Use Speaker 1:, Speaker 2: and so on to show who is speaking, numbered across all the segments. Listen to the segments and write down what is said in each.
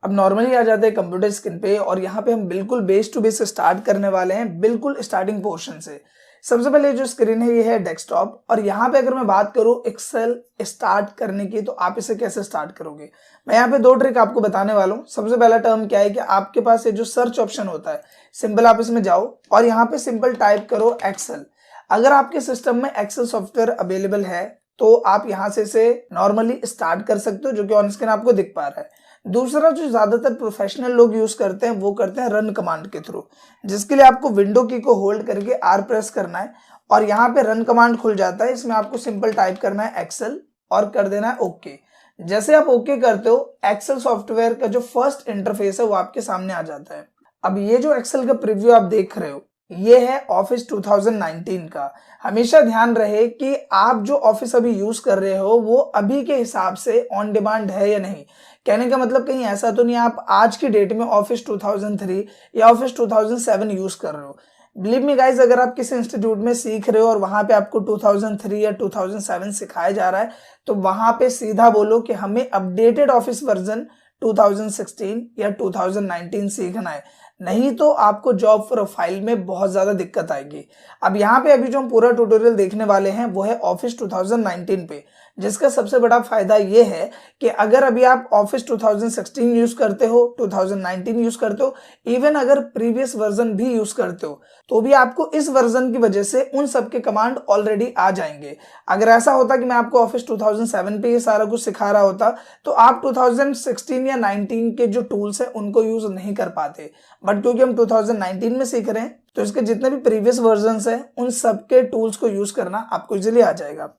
Speaker 1: अब नॉर्मली आ जाते हैं कंप्यूटर स्क्रीन पे और यहाँ पे हम बिल्कुल बेस टू बेस स्टार्ट करने वाले हैं, बिल्कुल स्टार्टिंग पोर्शन से। सबसे पहले जो स्क्रीन है ये है डेस्कटॉप, और यहाँ पे अगर मैं बात करूँ एक्सेल स्टार्ट करने की तो आप इसे कैसे स्टार्ट करोगे। मैं यहाँ पे दो ट्रिक आपको बताने वाला हूँ। सबसे पहला टर्म क्या है कि आपके पास ये जो सर्च ऑप्शन होता है, सिंपल आप इसमें जाओ और यहाँ पे सिंपल टाइप करो एक्सेल। अगर आपके सिस्टम में एक्सेल सॉफ्टवेयर अवेलेबल है तो आप यहाँ से इसे नॉर्मली स्टार्ट कर सकते हो, जो कि ऑन स्क्रीन आपको दिख पा रहा है। दूसरा जो ज्यादातर प्रोफेशनल लोग यूज करते हैं वो करते हैं रन कमांड के थ्रू, जिसके लिए आपको विंडो की को होल्ड करके आर प्रेस करना है और यहाँ पे रन कमांड खुल जाता है। इसमें आपको सिंपल टाइप करना है एक्सेल और कर देना है ओके। जैसे आप ओके करते हो, एक्सेल सॉफ्टवेयर का जो फर्स्ट इंटरफेस है वो आपके सामने आ जाता है। अब ये जो एक्सेल का प्रीव्यू आप देख रहे हो ये है ऑफिस 2019 का। हमेशा ध्यान रहे कि आप जो ऑफिस अभी यूज कर रहे हो वो अभी के हिसाब से ऑन डिमांड है या नहीं। कहने का मतलब कहीं ऐसा तो नहीं आप आज की डेट में ऑफिस 2003 या ऑफिस 2007 यूज कर रहे हो। बिलीव मी गाइज, अगर आप किसी इंस्टीट्यूट में सीख रहे हो और वहां पे आपको 2003 या 2007 सिखाया जा रहा है तो वहां पे सीधा बोलो कि हमें अपडेटेड ऑफिस वर्जन 2016 या 2019 सीखना है, नहीं तो आपको जॉब प्रोफाइल में बहुत ज्यादा दिक्कत आएगी। अब यहाँ पे अभी जो हम पूरा ट्यूटोरियल देखने वाले हैं वो है ऑफिस 2019 पे, जिसका सबसे बड़ा फायदा ये है कि अगर अभी आप ऑफिस 2016 यूज करते हो, 2019 यूज करते हो, इवन अगर प्रीवियस वर्जन भी यूज करते हो तो भी आपको इस वर्जन की वजह से उन सब के कमांड ऑलरेडी आ जाएंगे। अगर ऐसा होता कि मैं आपको ऑफिस 2007 पे ये सारा कुछ सिखा रहा होता तो आप 2016 या 19 के जो टूल्स हैं उनको यूज नहीं कर पाते, बट क्योंकि हम 2019 में सीख रहे हैं तो इसके जितने भी प्रीवियस वर्जन्स हैं उन सबके टूल्स को यूज करना आपको इजीली आ जाएगा।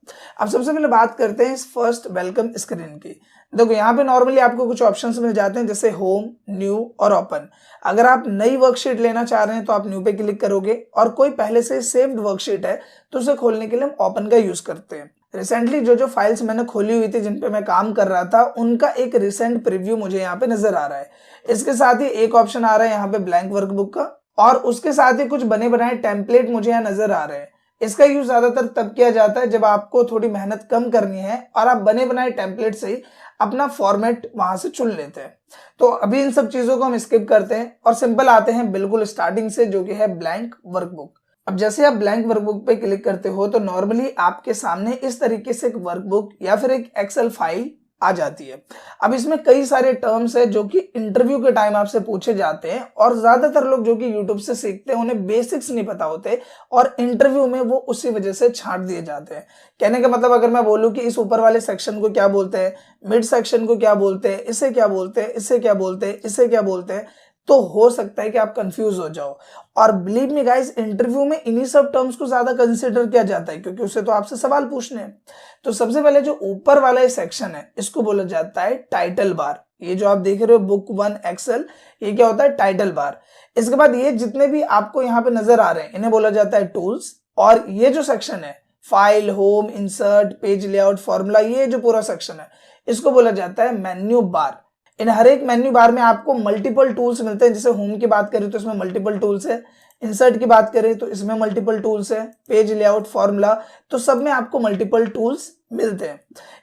Speaker 1: अब सबसे पहले बात करते हैं इस फर्स्ट वेलकम स्क्रीन की। देखो यहाँ पे नॉर्मली आपको कुछ ऑप्शंस मिल जाते हैं जैसे होम, न्यू और ओपन। अगर आप नई वर्कशीट लेना चाह रहे हैं तो आप न्यू पे क्लिक करोगे, और कोई पहले से सेव्ड वर्कशीट है तो उसे खोलने के लिए हम ओपन का यूज करते हैं। रिसेंटली जो फाइल्स मैंने खोली हुई थी जिन पे मैं काम कर रहा था उनका एक रिसेंट प्रीव्यू मुझे यहाँ पे नजर आ रहा है। इसके साथ ही एक ऑप्शन आ रहा है यहाँ पे ब्लैंक वर्कबुक का, और उसके साथ ही कुछ बने बनाए टेम्पलेट मुझे यहाँ नजर आ रहे हैं। इसका यूज ज्यादातर तब किया जाता है जब आपको थोड़ी मेहनत कम करनी है और आप बने बनाए टेम्पलेट से ही अपना फॉर्मेट वहां से चुन लेते हैं। तो अभी इन सब चीजों को हम स्किप करते हैं और सिंपल आते हैं बिल्कुल स्टार्टिंग से, जो कि है ब्लैंक वर्कबुक। अब जैसे आप ब्लैंक वर्कबुक पे क्लिक करते हो तो नॉर्मली आपके सामने इस तरीके से एक वर्कबुक या फिर एक एक्सेल फाइल आ जाती है। अब इसमें कई सारे टर्म्स है जो कि इंटरव्यू के टाइम आपसे पूछे जाते हैं, और ज्यादातर लोग जो कि यूट्यूब से सीखते हैं उन्हें बेसिक्स नहीं पता होते और इंटरव्यू में वो उसी वजह से छांट दिए जाते हैं। कहने का मतलब अगर मैं बोलूं कि इस ऊपर वाले सेक्शन को क्या बोलते हैं, मिड सेक्शन को क्या बोलते हैं, इसे क्या बोलते हैं, इसे क्या बोलते हैं, इसे क्या बोलते हैं, तो हो सकता है कि आप कंफ्यूज हो जाओ। और बिलीव मी गाइस, इंटरव्यू में इन्हीं सब टर्म्स को ज्यादा कंसीडर किया जाता है क्योंकि उससे तो आपसे सवाल पूछने हैं। तो सबसे पहले जो ऊपर वाला सेक्शन है इसको बोला जाता है टाइटल बार। ये जो आप देख रहे हो बुक 1 एक्सेल, ये क्या होता है, टाइटल बार। इसके बाद ये जितने भी आपको यहाँ पे नजर आ रहे हैं इन्हें बोला जाता है टूल्स, और ये जो सेक्शन है file, home, insert, page layout, formula, ये जो पूरा सेक्शन है इसको बोला जाता है मेन्यू बार। इन हर एक मेन्यू बार में आपको मल्टीपल टूल्स मिलते हैं। जैसे होम की बात करें तो इसमें मल्टीपल टूल्स है, इंसर्ट की बात करें तो इसमें मल्टीपल टूल्स है, पेज लेआउट, फॉर्मूला, तो सब में आपको मल्टीपल टूल्स मिलते हैं।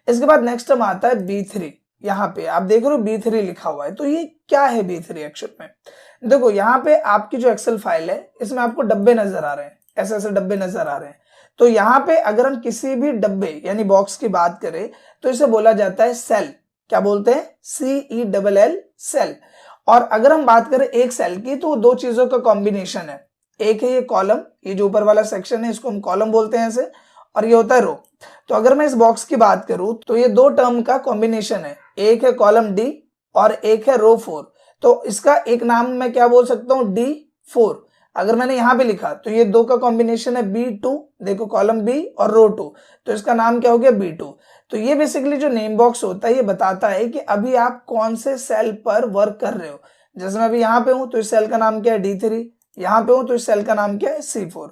Speaker 1: इसके बाद नेक्स्ट टर्म आता है B3। यहाँ पे आप देख रहे हो B3 लिखा हुआ है, तो ये क्या है B3 एक्चुअल में। देखो यहाँ पे आपकी जो एक्सेल फाइल है इसमें आपको डब्बे नजर आ रहे हैं, ऐसे ऐसे डब्बे नजर आ रहे हैं। तो यहाँ पे अगर हम किसी भी डब्बे यानी बॉक्स की बात करें तो इसे बोला जाता है सेल। क्या बोलते हैं, CELL, सेल। और अगर हम बात करें एक सेल की तो दो चीजों का कॉम्बिनेशन है। एक है ये कॉलम, ये जो ऊपर वाला सेक्शन है इसको हम कॉलम बोलते हैं ऐसे, और ये होता है रो। तो अगर मैं इस बॉक्स की बात करूं तो ये दो टर्म का कॉम्बिनेशन है, एक है कॉलम D और एक है रो 4। तो इसका एक नाम मैं क्या बोल सकता हूं, D4। अगर मैंने यहां पे लिखा तो ये दो का कॉम्बिनेशन है B2, देखो कॉलम B और रो 2, तो इसका नाम क्या हो गया, B2। तो ये बेसिकली जो नेम बॉक्स होता है ये बताता है कि अभी आप कौन से सेल पर वर्क कर रहे हो। जैसे मैं अभी यहाँ पे हूं तो इस सेल का नाम क्या है, D3। यहाँ पे हूं तो इस सेल का नाम क्या है, C4।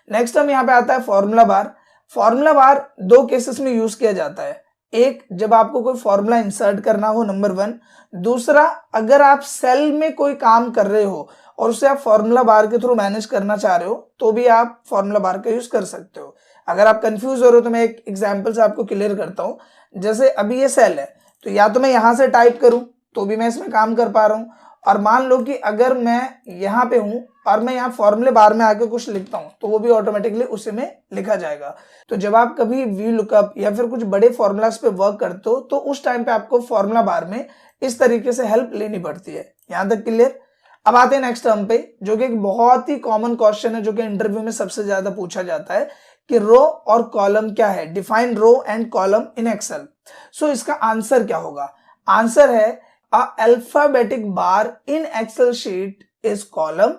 Speaker 1: नेक्स्ट हम यहाँ पे आता है फॉर्मूला बार। फॉर्मूला बार दो केसेस में यूज किया जाता है। एक, जब आपको कोई फॉर्मूला इंसर्ट करना हो, नंबर 1। दूसरा, अगर आप सेल में कोई काम कर रहे हो और उसे आप फॉर्मूला बार के थ्रू मैनेज करना चाह रहे हो तो भी आप फॉर्मूला बार का यूज कर सकते हो। अगर आप कंफ्यूज हो रहे हो तो मैं एक एग्जांपल से आपको क्लियर करता हूं। जैसे अभी ये सेल है तो या तो मैं यहां से टाइप करूं तो भी मैं इसमें काम कर पा रहा हूँ। और मान लो कि अगर मैं यहाँ पे हूँ और मैं यहाँ फॉर्मूले बार में आके कुछ लिखता हूँ तो वो भी ऑटोमेटिकली उसी में लिखा जाएगा। तो जब आप कभी वी लुकअप या फिर कुछ बड़े फॉर्मूलाज पे वर्क करते हो तो उस टाइम पे आपको फॉर्मूला बार में इस तरीके से हेल्प लेनी पड़ती है। यहाँ तक क्लियर? अब आते हैं नेक्स्ट टर्म पे, जो कि एक बहुत ही कॉमन क्वेश्चन है जो कि इंटरव्यू में सबसे ज्यादा पूछा जाता है कि रो और कॉलम क्या है। Define row and column in Excel. So इसका आंसर क्या होगा? आंसर है a alphabetic bar in Excel sheet is column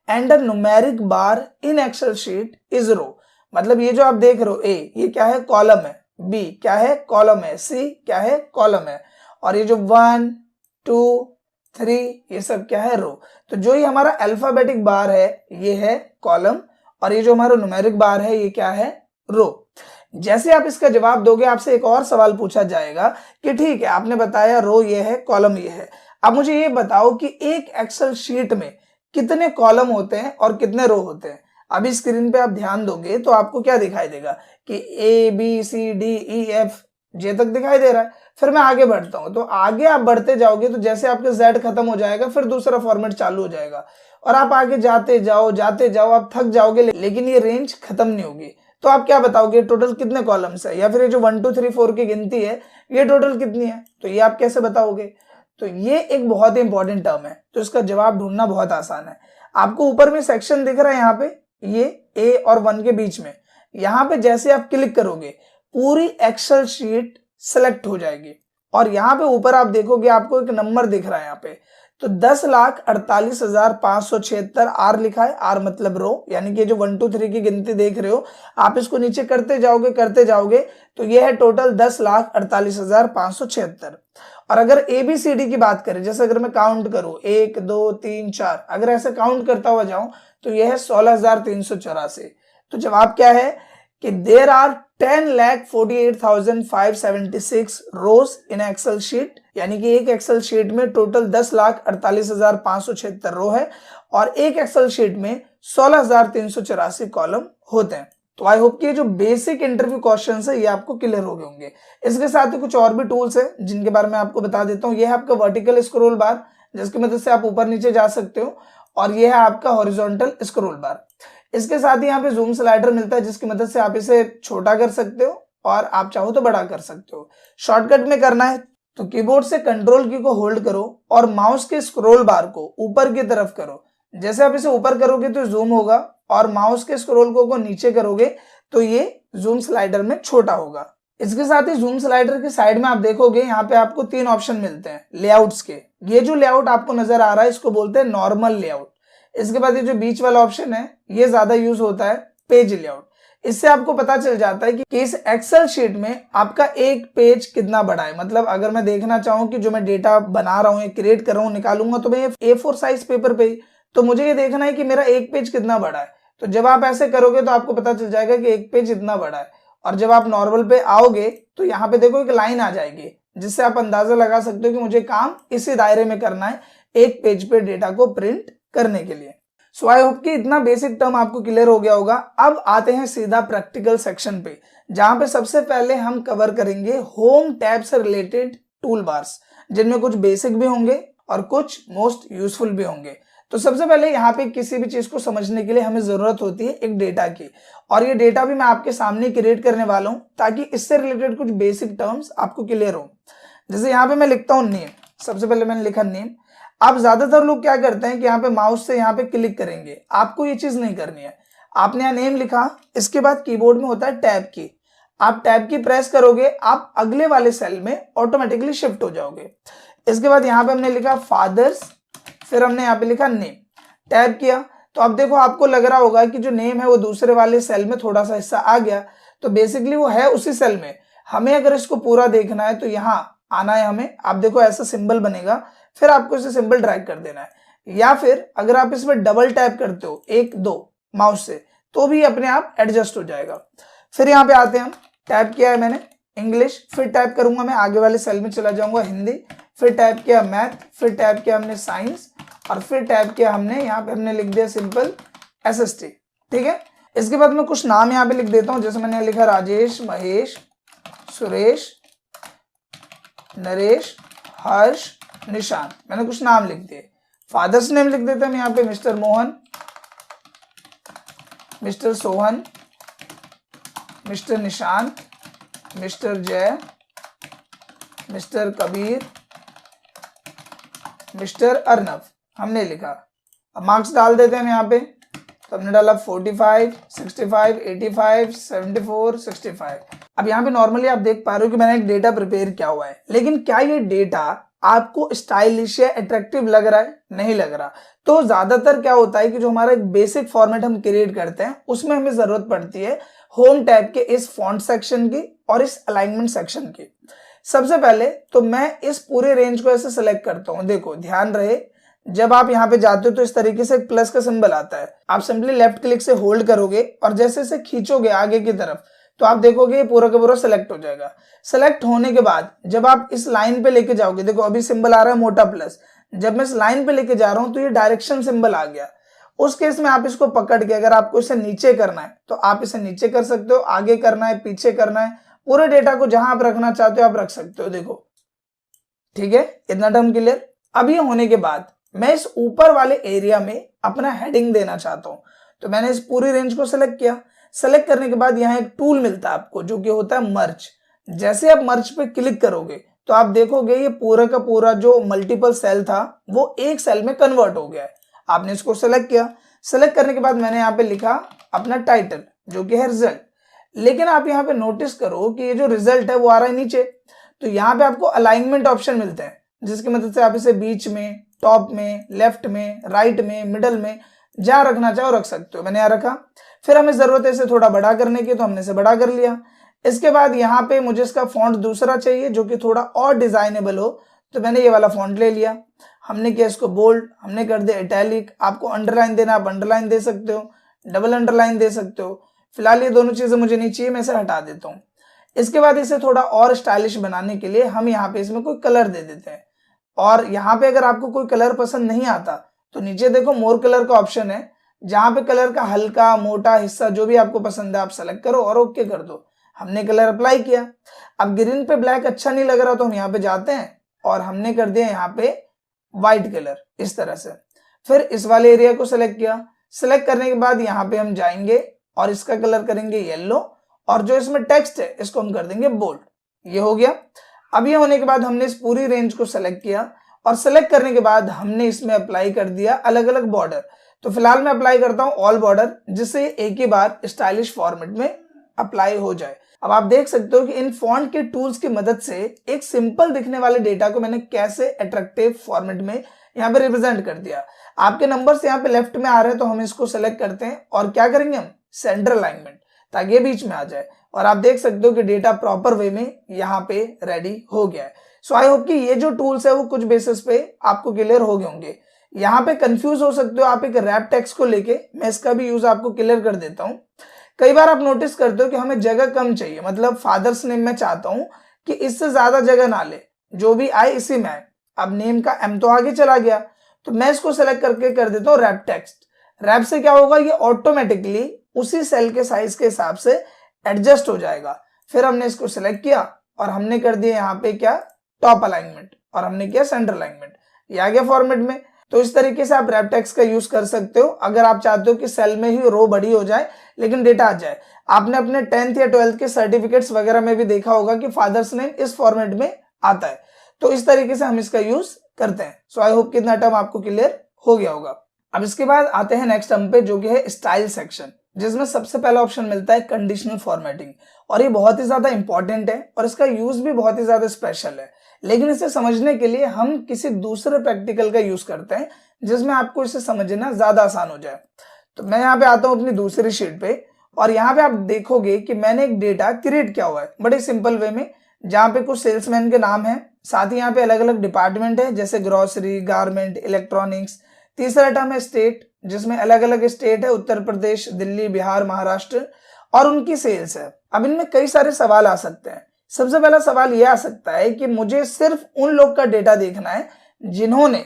Speaker 1: and a numeric bar in Excel sheet is row. मतलब ये जो आप देख रहे हो ए, ये क्या है? कॉलम है। बी क्या है? कॉलम है। सी क्या है? कॉलम है। और ये जो 1 2 3 ये सब क्या है? रो। तो जो ये हमारा अल्फाबेटिक बार है ये है कॉलम और ये जो हमारा न्यूमेरिक बार है ये क्या है? रो। जैसे आप इसका जवाब दोगे आपसे एक और सवाल पूछा जाएगा कि ठीक है आपने बताया रो ये है, कॉलम ये है, अब मुझे ये बताओ कि एक एक्सेल शीट में कितने कॉलम होते हैं और कितने रो होते हैं। अभी स्क्रीन पे आप ध्यान दोगे तो आपको क्या दिखाई देगा कि A B C D E F J तक दिखाई दे रहा है। फिर मैं आगे बढ़ता हूं तो आगे आप बढ़ते जाओगे तो जैसे आपके जेड खत्म हो जाएगा फिर दूसरा फॉर्मेट चालू हो जाएगा और आप आगे जाते जाओ आप थक जाओगे, लेकिन ये रेंज खत्म नहीं होगी। तो आप क्या बताओगे टोटल कितने कॉलम्स है, या फिर ये जो 1 2 3 4 की गिनती है ये टोटल कितनी है, तो ये आप कैसे बताओगे? तो ये एक बहुत ही इंपॉर्टेंट टर्म है, तो इसका जवाब ढूंढना बहुत आसान है। आपको ऊपर में सेक्शन दिख रहा है यहाँ पे, ये ए और 1 के बीच में, यहाँ पे जैसे आप क्लिक करोगे पूरी एक्सेल शीट सेलेक्ट हो जाएगी और यहाँ पे ऊपर आप देखोगे आपको एक नंबर दिख रहा है यहाँ पे, तो 10,48,576 आर लिखा है। आर मतलब रो, यानी कि जो 1 2 3 की गिनती देख रहे हो आप इसको नीचे करते जाओगे तो ये है टोटल 10,48,576। और अगर ABCD की बात करें, जैसे अगर मैं काउंट करूं 1 2 3 4, अगर ऐसे काउंट करता हुआ जाऊं तो यह है 16,384। तो जवाब क्या है कि there are 10,48,576 rows in Excel sheet, यानी कि एक एक्सेल शीट में टोटल 10,48,576 रो है और एक एक्सेल शीट में 16,384 कॉलम होते हैं। तो आई होप कि ये जो बेसिक इंटरव्यू क्वेश्चंस है ये आपको क्लियर हो गए होंगे। इसके साथ ही कुछ और भी टूल्स है जिनके बारे में आपको बता देता हूँ। ये है आपका वर्टिकल स्क्रॉल बार, जिसकी मदद से आप ऊपर नीचे जा सकते हो, और ये है आपका हॉरिजॉन्टल स्क्रॉल बार। इसके साथ ही यहाँ पे जूम स्लाइडर मिलता है जिसकी मदद से आप इसे छोटा कर सकते हो और आप चाहो तो बड़ा कर सकते हो। शॉर्टकट में करना है तो कीबोर्ड से कंट्रोल की को होल्ड करो और माउस के स्क्रॉल बार को ऊपर की तरफ करो। जैसे आप इसे ऊपर करोगे तो जूम होगा और माउस के स्क्रॉल को नीचे करोगे तो ये जूम स्लाइडर में छोटा होगा। इसके साथ ही जूम स्लाइडर के साइड में आप देखोगे यहाँ पे आपको 3 ऑप्शन मिलते हैं लेआउट्स के। ये जो लेआउट आपको नजर आ रहा है इसको बोलते हैं नॉर्मल लेआउट। इसके बाद ये जो बीच वाला ऑप्शन है ये ज्यादा यूज होता है पेज लेआउट। इससे आपको पता चल जाता है कि इस एक्सेल शीट में आपका एक पेज कितना बड़ा है। मतलब अगर मैं देखना चाहूँ कि जो मैं डेटा बना रहा हूँ, क्रिएट कर रहा हूँ, निकालूंगा तो मैं A4 साइज पेपर पे ही, तो मुझे ये देखना है कि मेरा एक पेज कितना बड़ा है। तो जब आप ऐसे करोगे तो आपको पता चल जाएगा कि एक पेज इतना बड़ा है। और जब आप नॉर्मल पे आओगे तो यहाँ पे देखो एक लाइन आ जाएगी जिससे आप अंदाजा लगा सकते हो कि मुझे काम इसी दायरे में करना है एक पेज पे डेटा को प्रिंट करने के लिए। सो आई होप कि इतना बेसिक टर्म आपको क्लियर हो गया होगा। अब आते हैं सीधा प्रैक्टिकल सेक्शन पे, जहां पे सबसे पहले हम कवर करेंगे होम टैब से रिलेटेड टूल बार्स, जिनमें कुछ बेसिक भी होंगे और कुछ मोस्ट यूजफुल भी होंगे। तो सबसे पहले यहाँ पे किसी भी चीज को समझने के लिए हमें जरूरत होती है एक डेटा की, और ये डेटा भी मैं आपके सामने क्रिएट करने वाला हूँ ताकि इससे रिलेटेड कुछ बेसिक टर्म्स आपको क्लियर हो। जैसे यहाँ पे मैं लिखता हूँ नेम, सबसे पहले मैंने लिखा नेम। अब ज्यादातर लोग क्या करते हैं कि यहाँ पे माउस से यहाँ पे क्लिक करेंगे, आपको ये चीज नहीं करनी है। आपने यहाँ नेम लिखा, इसके बाद कीबोर्ड में होता है टैब की, आप टैब की प्रेस करोगे आप अगले वाले सेल में ऑटोमेटिकली शिफ्ट हो जाओगे। इसके बाद यहाँ पे हमने लिखा फादर्स, फिर हमने यहाँ पे लिखा नेम, टैब किया तो अब देखो आपको लग रहा होगा कि जो नेम है वो दूसरे वाले सेल में थोड़ा सा हिस्सा आ गया, तो बेसिकली वो है उसी सेल में। हमें अगर इसको पूरा देखना है तो यहाँ आना है हमें, आप देखो ऐसा सिंबल बनेगा, फिर आपको इसे सिंबल ड्रैग कर देना है, या फिर अगर आप इसमें डबल टैप करते हो 1 2 माउस से तो भी अपने आप एडजस्ट हो जाएगा। फिर यहाँ पे आते हैं हम, टैप किया है मैंने इंग्लिश, फिर टैप करूंगा मैं आगे वाले सेल में चला जाऊंगा हिंदी, फिर टैप किया मैथ, फिर टैप किया हमने साइंस, और फिर टैप किया हमने यहाँ पे हमने लिख दिया सिंपल SST। ठीक है, इसके बाद मैं कुछ नाम यहाँ पे लिख देता हूँ, जैसे मैंने लिखा राजेश, महेश, सुरेश, नरेश, हर्ष, निशांत, मैंने कुछ नाम लिख दिए। फादर्स नेम लिख देते हैं हम यहाँ पे, mister Mohan, mister Sohan, mister Nishant, mister जय, मिस्टर कबीर, मिस्टर अर्नव, हमने लिखा। अब मार्क्स डाल देते हैं हम यहाँ पे, तो हमने डाला 45, 65, 85, 74, 65। अब यहाँ पे नॉर्मली आप देख पा रहे हो कि मैंने एक डेटा प्रिपेयर किया हुआ है, लेकिन क्या ये डेटा आपको स्टाइलिश या अट्रैक्टिव लग रहा है? नहीं लग रहा। तो ज्यादातर क्या होता है कि जो हमारा एक बेसिक फॉर्मेट हम क्रिएट करते हैं उसमें हमें जरूरत पड़ती है होम टैब के इस फॉन्ट सेक्शन की और इस अलाइनमेंट सेक्शन की। सबसे पहले तो मैं इस पूरे रेंज को ऐसे सेलेक्ट करता हूं। देखो ध्यान रहे, जब आप यहाँ पे जाते हो तो इस तरीके से एक प्लस का सिंबल आता है, आप सिंपली लेफ्ट क्लिक से होल्ड करोगे और जैसे इसे खींचोगे आगे की तरफ तो आप देखोगे ये पूरा का पूरा सेलेक्ट हो जाएगा। सेलेक्ट होने के बाद जब आप इस लाइन पे लेके जाओगे, देखो अभी सिंबल आ रहा है मोटा प्लस, जब मैं इस लाइन पे लेके जा रहा हूं तो ये डायरेक्शन सिंबल आ गया। उस केस में आप इसको पकड़ के अगर आपको इसे नीचे करना है तो आप इसे नीचे कर सकते हो, आगे करना है, पीछे करना है, पूरे डेटा को जहां आप रखना चाहते हो आप रख सकते हो। देखो ठीक है, इतना टर्म क्लियर। अब ये होने के बाद मैं इस ऊपर वाले एरिया में अपना हेडिंग देना चाहता हूं, तो मैंने इस पूरी रेंज को सिलेक्ट किया। सेलेक्ट करने के बाद यहाँ एक टूल मिलता है आपको जो कि होता है मर्ज। जैसे आप मर्ज पे क्लिक करोगे तो आप देखोगे ये पूरा का पूरा जो मल्टीपल सेल था वो एक सेल में कन्वर्ट हो गया है। आपने इसको सेलेक्ट किया। सेलेक्ट करने के बाद मैंने यहाँ पे लिखा अपना टाइटल जो कि है रिजल्ट। लेकिन आप यहाँ पे नोटिस करो कि ये जो रिजल्ट है वो आ रहा है नीचे, तो यहाँ पे आपको अलाइनमेंट ऑप्शन मिलते हैं जिसकी मदद से आप इसे बीच में, टॉप में, लेफ्ट में, राइट में, मिडल में जहां रखना चाहो रख सकते हो। मैंने यहाँ रखा। फिर हमें जरूरत है इसे थोड़ा बड़ा करने की, तो हमने इसे बड़ा कर लिया। इसके बाद यहाँ पे मुझे इसका फॉन्ट दूसरा चाहिए जो कि थोड़ा और डिजाइनेबल हो, तो मैंने ये वाला फॉन्ट ले लिया। हमने किया इसको बोल्ड, हमने कर दिया इटैलिक। आपको अंडरलाइन देना आप अंडरलाइन दे सकते हो, डबल अंडरलाइन दे सकते हो। फिलहाल ये दोनों चीजें मुझे नहीं चाहिए, मैं इसे हटा देता हूँ। इसके बाद इसे थोड़ा और स्टाइलिश बनाने के लिए हम यहाँ पे इसमें कोई कलर दे देते हैं। और यहाँ पे अगर आपको कोई कलर पसंद नहीं आता तो नीचे देखो मोर कलर का ऑप्शन है, जहां पे कलर का हल्का मोटा हिस्सा जो भी आपको पसंद है आप सेलेक्ट करो और ओके कर दो। हमने कलर अप्लाई किया। अब ग्रीन पे ब्लैक अच्छा नहीं लग रहा तो हम यहाँ पे जाते हैं और हमने कर दिया यहाँ पे व्हाइट कलर इस तरह से। फिर इस वाले एरिया को सिलेक्ट किया। सिलेक्ट करने के बाद यहाँ पे हम जाएंगे और इसका कलर करेंगे येलो, और जो इसमें टेक्स्ट है इसको हम कर देंगे बोल्ड। ये हो गया। अब ये होने के बाद हमने इस पूरी रेंज को सेलेक्ट किया और सेलेक्ट करने के बाद हमने इसमें अप्लाई कर दिया अलग अलग बॉर्डर। तो फिलहाल मैं अप्लाई करता हूं ऑल बॉर्डर, जिससे एक ही बार स्टाइलिश फॉर्मेट में अप्लाई हो जाए। अब आप देख सकते हो कि इन फॉन्ट के टूल्स की मदद से एक सिंपल दिखने वाले डेटा को मैंने कैसे अट्रैक्टिव फॉर्मेट में यहाँ पे रिप्रेजेंट कर दिया। आपके नंबर्स यहाँ पे लेफ्ट में आ रहे हैं तो हम इसको सेलेक्ट करते हैं और क्या करेंगे हम सेंटर अलाइनमेंट, ताकि ये बीच में आ जाए। और आप देख सकते हो कि डेटा प्रॉपर वे में यहाँ पे रेडी हो गया है। सो आई होप कि ये जो टूल्स है वो कुछ बेसिस पे आपको क्लियर हो गए होंगे। यहाँ पे कंफ्यूज हो सकते हो आप एक रैप टेक्स्ट को लेके, मैं इसका भी यूज आपको क्लियर कर देता हूँ। कई बार आप नोटिस करते हो कि हमें जगह कम चाहिए, मतलब फादर्स नेम में चाहता हूं कि इससे ज्यादा जगह ना ले, जो भी आए इसी में आए। अब नेम का एम तो आगे चला गया, तो मैं इसको सेलेक्ट करके कर देता हूँ रैप टेक्स्ट। रैप से क्या होगा, ये ऑटोमेटिकली उसी सेल के साइज के हिसाब से एडजस्ट हो जाएगा। फिर हमने इसको सिलेक्ट किया और हमने कर दिया यहाँ पे क्या टॉप अलाइनमेंट, और हमने किया सेंटर अलाइनमेंट। ये आ गया फॉर्मेट में। तो इस तरीके से आप रैप टेक्स्ट का यूज कर सकते हो अगर आप चाहते हो कि सेल में ही रो बड़ी हो जाए लेकिन डेटा आ जाए। आपने अपने 10th या 12th के सर्टिफिकेट्स वगैरह में भी देखा होगा कि फादर्स नेम इस फॉर्मेट में आता है। तो इस तरीके से हम इसका यूज करते हैं। सो आई होप कितना टर्म आपको क्लियर हो गया होगा। अब इसके बाद आते हैं नेक्स्ट टर्म पे जो कि है स्टाइल सेक्शन, जिसमें सबसे पहला ऑप्शन मिलता है कंडीशनल फॉर्मेटिंग। और ये बहुत ही ज्यादा इंपॉर्टेंट है और इसका यूज भी बहुत ही ज्यादा स्पेशल है, लेकिन इसे समझने के लिए हम किसी दूसरे प्रैक्टिकल का यूज करते हैं जिसमें आपको इसे समझना ज्यादा आसान हो जाए। तो मैं यहाँ पे आता हूँ अपनी दूसरी शीट पे और यहाँ पे आप देखोगे कि मैंने एक डेटा क्रिएट किया हुआ है बड़े सिंपल वे में, जहाँ पे कुछ सेल्समैन के नाम है, साथ ही यहाँ पे अलग अलग डिपार्टमेंट है जैसे ग्रोसरी, गारमेंट, इलेक्ट्रॉनिक्स। तीसरा टर्म है स्टेट, जिसमें अलग अलग स्टेट है, उत्तर प्रदेश, दिल्ली, बिहार, महाराष्ट्र, और उनकी सेल्स है। अब इनमें कई सारे सवाल आ सकते हैं। सबसे पहला सवाल यह आ सकता है कि मुझे सिर्फ उन लोग का डेटा देखना है जिन्होंने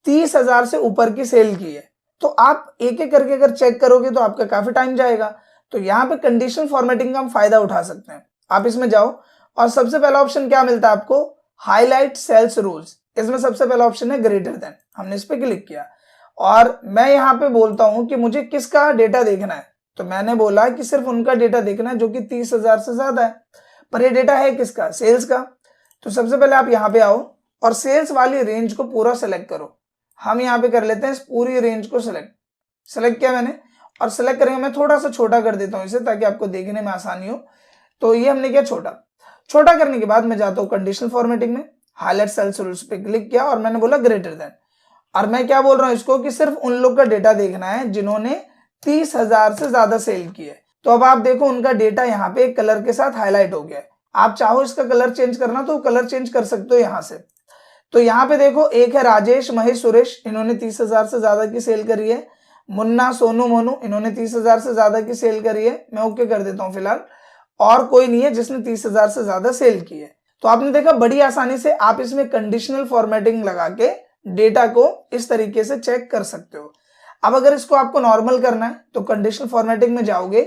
Speaker 1: 30,000 से ऊपर की सेल की है। तो आप एक एक करके अगर चेक करोगे तो आपका काफी टाइम जाएगा। तो यहाँ पे कंडीशन फॉर्मेटिंग का हम फायदा उठा सकते हैं। आप इसमें जाओ और सबसे पहला ऑप्शन क्या मिलता है आपको, हाईलाइट सेल्स रूल्स। इसमें सबसे पहला ऑप्शन है ग्रेटर देन, हमने इस पे क्लिक किया और मैं यहाँ पे बोलता हूं कि मुझे किसका डेटा देखना है, तो मैंने बोला कि सिर्फ उनका डेटा देखना है जो कि 30,000 से ज्यादा है। पर ये डेटा है किसका, सेल्स का। तो सबसे पहले आप यहाँ पे आओ और सेल्स वाली रेंज को पूरा सेलेक्ट करो। हम यहाँ पे कर लेते हैं इस पूरी रेंज को सेलेक्ट किया मैंने, और सेलेक्ट करेंगे, मैं थोड़ा सा छोटा कर देता हूँ इसे ताकि आपको देखने में आसानी हो। तो ये हमने किया छोटा करने के बाद मैं जाता हूँ कंडीशनल फॉर्मेटिंग में, हाईलाइट सेल्स रूल्स पे क्लिक किया और मैंने बोला ग्रेटर देन, और मैं क्या बोल रहा हूँ इसको कि सिर्फ उन लोग का डेटा देखना है जिन्होंने 30,000 से ज्यादा सेल किए। तो अब आप देखो उनका डेटा यहाँ पे एक कलर के साथ हाईलाइट हो गया है। आप चाहो इसका कलर चेंज करना तो कलर चेंज कर सकते हो यहाँ से। तो यहाँ पे देखो एक है राजेश, महेश, सुरेश, इन्होंने 30,000 से ज्यादा की सेल करी है। मुन्ना, सोनू, मोनू, इन्होंने 30,000 से ज्यादा की सेल करी है। मैं ओके कर देता हूँ फिलहाल। और कोई नहीं है जिसने 30,000 से ज्यादा सेल की है। तो आपने देखा बड़ी आसानी से आप इसमें कंडीशनल फॉर्मेटिंग लगा के डेटा को इस तरीके से चेक कर सकते हो। अब अगर इसको आपको नॉर्मल करना है तो कंडीशनल फॉर्मेटिंग में जाओगे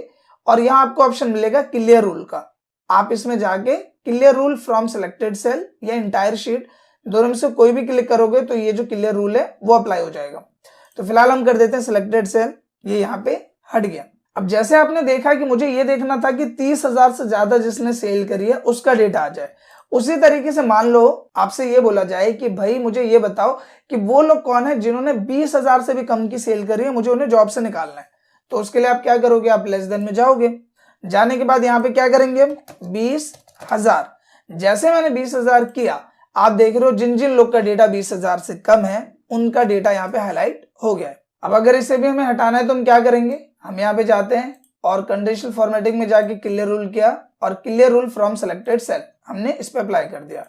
Speaker 1: और यहाँ आपको ऑप्शन मिलेगा क्लियर रूल का। आप इसमें जाके clear rule from selected cell या इंटायर शीट, दोनों में से कोई भी क्लिक करोगे तो ये जो क्लियर रूल है वो अप्लाई हो जाएगा। तो फिलहाल हम कर देते हैं सिलेक्टेड सेल, ये यहाँ पे हट गया। अब जैसे आपने देखा कि मुझे ये देखना था कि 30,000 से ज्यादा जिसने सेल करी है उसका डेटा आ जाए, उसी तरीके से मान लो आपसे ये बोला जाए कि भाई मुझे ये बताओ कि वो लोग कौन है जिन्होंने 20,000 से भी कम की सेल करी है, मुझे उन्हें जॉब से निकालना है। तो उसके लिए आप क्या करोगे, आप लेस देन में जाओगे। जाने के बाद यहाँ पे क्या करेंगे हम 20,000। जैसे मैंने 20,000 किया, आप देख रहे हो जिन जिन लोग का डेटा 20,000 से कम है उनका डेटा यहाँ पे हाईलाइट हो गया है। अब अगर इसे भी हमें हटाना है तो हम क्या करेंगे, हम यहाँ पे जाते हैं और कंडीशनल फॉर्मेटिंग में जाके क्लियर रूल किया और clear rule from selected cell हमने इस पे अप्लाई कर दिया।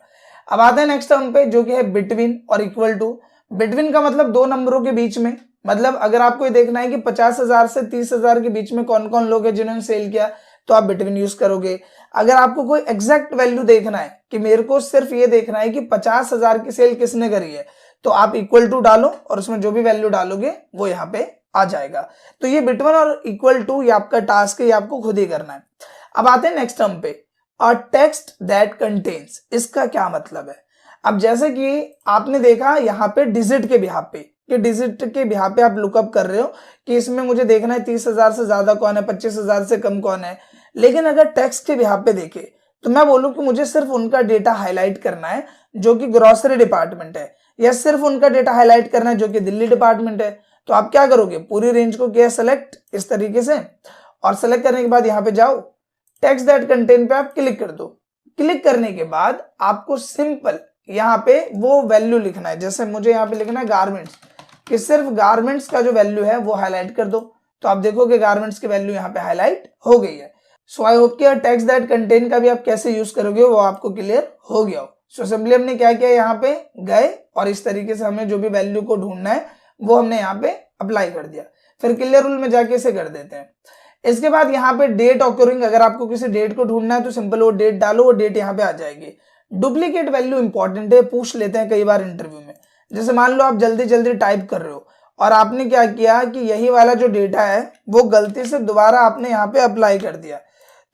Speaker 1: अब आते हैं नेक्स्ट टर्म पे जो कि है बिटवीन और इक्वल टू। बिटवीन का मतलब दो नंबरों के बीच में, मतलब अगर आपको ये देखना है कि 50,000 से 30,000 के बीच में कौन कौन लोग हैं जिन्होंने सेल किया तो आप बिटवीन यूज करोगे। अगर आपको कोई एग्जैक्ट वैल्यू देखना है कि मेरे को सिर्फ ये देखना है कि 50,000 की सेल किसने करी है, तो आप इक्वल टू डालो और उसमें जो भी वैल्यू डालोगे वो यहाँ पे आ जाएगा। तो ये बिटवीन और इक्वल टू ये आपका टास्क है, ये आपको खुद ही करना है। अब आते हैं नेक्स्ट टर्म पे, अ टेक्स्ट दैट कंटेन्स। इसका क्या मतलब है। अब जैसे कि आपने देखा यहाँ पे डिजिट के बिहाफ पे, कि डिजिट के बिहाफ पे आप लुकअप कर रहे हो कि इसमें मुझे देखना है 30,000 से ज्यादा कौन है, 25,000 से कम कौन है। लेकिन अगर टेक्स्ट के बिहाफ पे देखे तो मैं बोलूं कि मुझे सिर्फ उनका डेटा हाईलाइट करना है जो कि ग्रोसरी डिपार्टमेंट है, या सिर्फ उनका डेटा हाईलाइट करना है जो कि दिल्ली डिपार्टमेंट है। तो आप क्या करोगे, पूरी रेंज को किया सेलेक्ट इस तरीके से, और सेलेक्ट करने के बाद यहाँ पे जाओ टेक्स्ट दैट कंटेन पे आप क्लिक कर दो। क्लिक करने के बाद आपको सिंपल यहाँ पे वो वैल्यू लिखना है। जैसे मुझे यहाँ पे लिखना है गारमेंट्स, कि सिर्फ गारमेंट्स का जो वैल्यू है वो हाईलाइट कर दो। तो आप देखोगे गारमेंट्स की वैल्यू यहाँ पे हाईलाइट हो गई है। सो आई होप कि टेक्स्ट दैट कंटेन का भी आप कैसे यूज करोगे वो आपको क्लियर हो गया हो। सो सिंपली हमने क्या किया, यहाँ पे गए और इस तरीके से हमें जो भी वैल्यू को ढूंढना है वो हमने यहाँ पे अप्लाई कर दिया। फिर क्लियर रूल में जाके इसे कर देते हैं। इसके बाद यहाँ पे डेट ऑकरिंग, अगर आपको किसी डेट को ढूंढना है तो सिंपल वो डेट डालो, वो डेट यहाँ पे आ जाएगी। डुप्लीकेट वैल्यू इंपॉर्टेंट है, पूछ लेते हैं कई बार इंटरव्यू में। जैसे मान लो आप जल्दी जल्दी टाइप कर रहे हो और आपने क्या किया कि यही वाला जो डेटा है वो गलती से दोबारा आपने यहाँ पे अप्लाई कर दिया,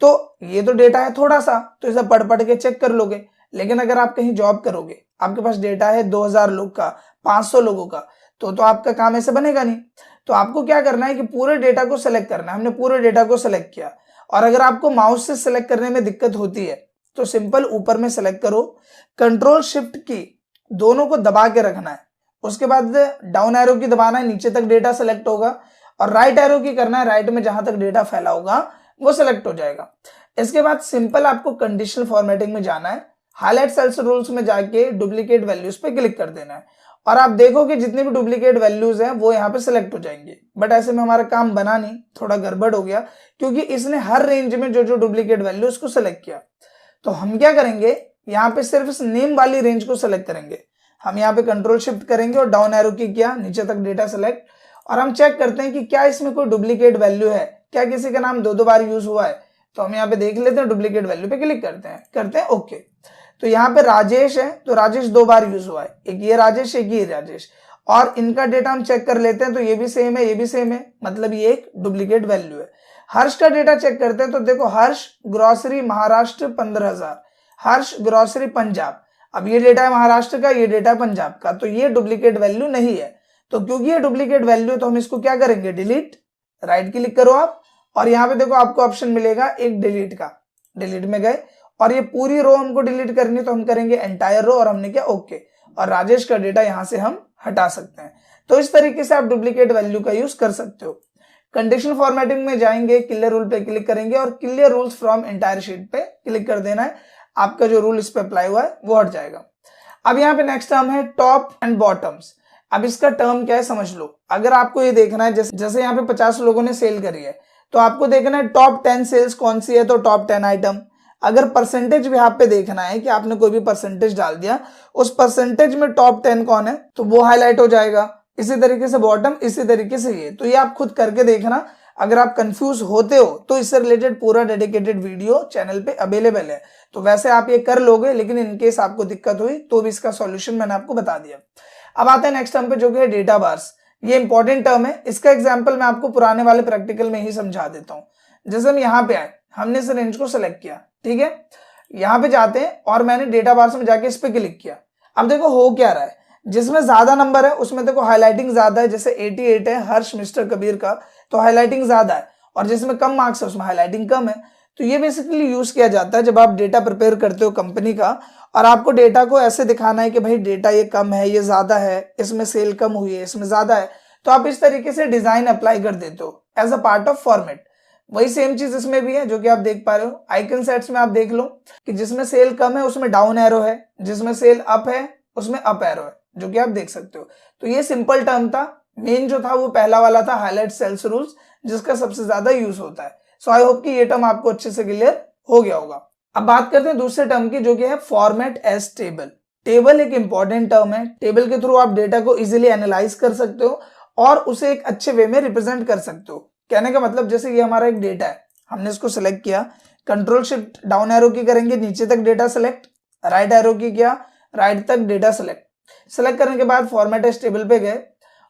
Speaker 1: तो ये तो डेटा है थोड़ा सा, तो इसे पढ़ पढ़ के चेक कर लोगे। लेकिन अगर आप कहीं जॉब करोगे, आपके पास डेटा है 2000 लोग का, 500 लोगों का, तो आपका काम ऐसे बनेगा नहीं। तो आपको क्या करना है कि पूरे डेटा को सिलेक्ट करना है। हमने पूरे डेटा को सिलेक्ट किया, और अगर आपको माउस से सिलेक्ट करने में दिक्कत होती है तो सिंपल ऊपर में सिलेक्ट करो, कंट्रोल शिफ्ट की दोनों को दबा के रखना है, उसके बाद डाउन एरो की दबाना है, नीचे तक डेटा सेलेक्ट होगा, और राइट एरो की करना है, राइट में जहां तक डेटा फैला होगा वो सिलेक्ट हो जाएगा। इसके बाद सिंपल आपको कंडीशनल फॉर्मेटिंग में जाना है, हाईलाइट सेल्स रूल्स में जाके डुप्लीकेट वैल्यूज पे क्लिक कर देना है, और आप देखोगे जितनी भी डुप्लीकेट वैल्यूज हैं वो यहाँ पे सिलेक्ट हो जाएंगे। बट ऐसे में हमारा काम बना नहीं, थोड़ा गड़बड़ हो गया, क्योंकि इसने हर रेंज में जो जो डुप्लीकेट वैल्यू उसको सिलेक्ट किया। तो हम क्या करेंगे, यहाँ पे सिर्फ इस नेम वाली रेंज को सिलेक्ट करेंगे। हम यहाँ पे कंट्रोल शिफ्ट करेंगे और डाउन एरो की किया, नीचे तक डेटा सेलेक्ट, और हम चेक करते हैं कि क्या इसमें कोई डुप्लीकेट वैल्यू है, क्या किसी का नाम 2-2 बार यूज हुआ है। तो हम यहाँ पे देख लेते हैं, डुप्लीकेट वैल्यू पे क्लिक करते हैं ओके। तो यहाँ पे राजेश है, तो राजेश 2 बार यूज हुआ है, एक ये राजेश एक ये राजेश, और इनका डेटा हम चेक कर लेते हैं, तो ये भी सेम है ये भी सेम है, मतलब ये एक डुप्लीकेट वैल्यू है। हर्ष का डेटा चेक करते हैं, तो देखो हर्ष ग्रोसरी महाराष्ट्र 15,000, हर्ष ग्रोसरी पंजाब। अब ये डेटा है महाराष्ट्र का, ये डेटा है पंजाब का, तो ये डुप्लीकेट वैल्यू नहीं है। तो क्योंकि ये डुप्लीकेट वैल्यू है तो हम इसको क्या करेंगे, डिलीट। राइट क्लिक करो आप और यहाँ पे देखो आपको ऑप्शन मिलेगा एक डिलीट का। डिलीट में गए और ये पूरी रो हमको डिलीट करनी है तो हम करेंगे एंटायर रो और हमने क्या, ओके। और राजेश का डेटा यहाँ से हम हटा सकते हैं। तो इस तरीके से आप डुप्लीकेट वैल्यू का यूज कर सकते हो। कंडीशन फॉर्मेटिंग में जाएंगे, क्लियर रूल पे क्लिक करेंगे और clear rules from entire sheet पे क्लिक कर देना है। आपका जो रूल इस पे अप्लाई हुआ है वो हट जाएगा। अब यहाँ पे नेक्स्ट टर्म है टॉप एंड बॉटम्स। अब इसका टर्म क्या है समझ लो। अगर आपको ये देखना है जैसे यहाँ पे 50 लोगों ने सेल करी है तो आपको देखना है टॉप 10 सेल्स कौन सी है, तो टॉप 10 आइटम। अगर परसेंटेज भी यहाँ पे देखना है कि आपने कोई भी परसेंटेज डाल दिया, उस परसेंटेज में टॉप 10 कौन है तो वो हाईलाइट हो जाएगा। इसी तरीके से बॉटम, इसी तरीके से ये। तो ये आप खुद करके देखना। अगर आप कंफ्यूज होते हो तो इससे रिलेटेड पूरा डेडिकेटेड वीडियो चैनल पे अवेलेबल है, तो वैसे आप ये कर लोगे। लेकिन इनकेस आपको दिक्कत हुई तो भी इसका सॉल्यूशन मैंने आपको बता दिया। अब आते हैं नेक्स्ट टर्म पे जो कि है डेटा बार्स। ये इंपॉर्टेंट टर्म है। इसका एग्जांपल मैं आपको पुराने वाले प्रैक्टिकल में ही समझा देता हूँ। जैसे हम यहाँ पे आए, हमने इस रेंज को सिलेक्ट किया, ठीक है। यहाँ पे जाते हैं और मैंने डेटा बार्स में जाके इस पे क्लिक किया। अब देखो हो क्या रहा है, जिसमें ज्यादा नंबर है उसमें देखो हाईलाइटिंग ज्यादा है। जैसे 88 है हर्ष मिस्टर कबीर का, तो हाईलाइटिंग ज्यादा है। और जिसमें कम मार्क्स है उसमें हाईलाइटिंग कम है। तो ये बेसिकली यूज किया जाता है जब आप डेटा प्रिपेयर करते हो कंपनी का और आपको डेटा को ऐसे दिखाना है कि भाई डेटा ये कम है, ये ज्यादा है, इसमें सेल कम हुई है, इसमें ज्यादा है। तो आप इस तरीके से डिजाइन अप्लाई कर देते हो as a part of format. वही सेम चीज इसमें भी है जो कि आप देख पा रहे हो। आइकन सेट्स में आप देख लो कि जिसमें सेल कम है उसमें डाउन एरो है, जिसमें सेल अप है उसमें अप एरो है, जो कि आप देख सकते हो। तो ये सिंपल टर्म था। मेन जो था वो पहला वाला था हाईलाइट सेल्स रूल्स, जिसका सबसे ज्यादा यूज होता है। सो आई होप कि ये टर्म आपको अच्छे से क्लियर हो गया होगा। अब बात करते हैं दूसरे टर्म की जो कि है फॉर्मेट एज टेबल। टेबल एक इंपॉर्टेंट टर्म है। टेबल के थ्रू आप डेटा को इजीली एनालाइज कर सकते हो और उसे एक अच्छे वे में रिप्रेजेंट कर सकते हो। कहने का मतलब जैसे ये हमारा एक डेटा है, हमने इसको सिलेक्ट किया, कंट्रोल शिफ्ट डाउन एरो की करेंगे, नीचे तक डेटा सिलेक्ट, राइट एरो की किया, राइट तक डेटा सिलेक्ट करने के बाद फॉर्मेट एज टेबल पे गए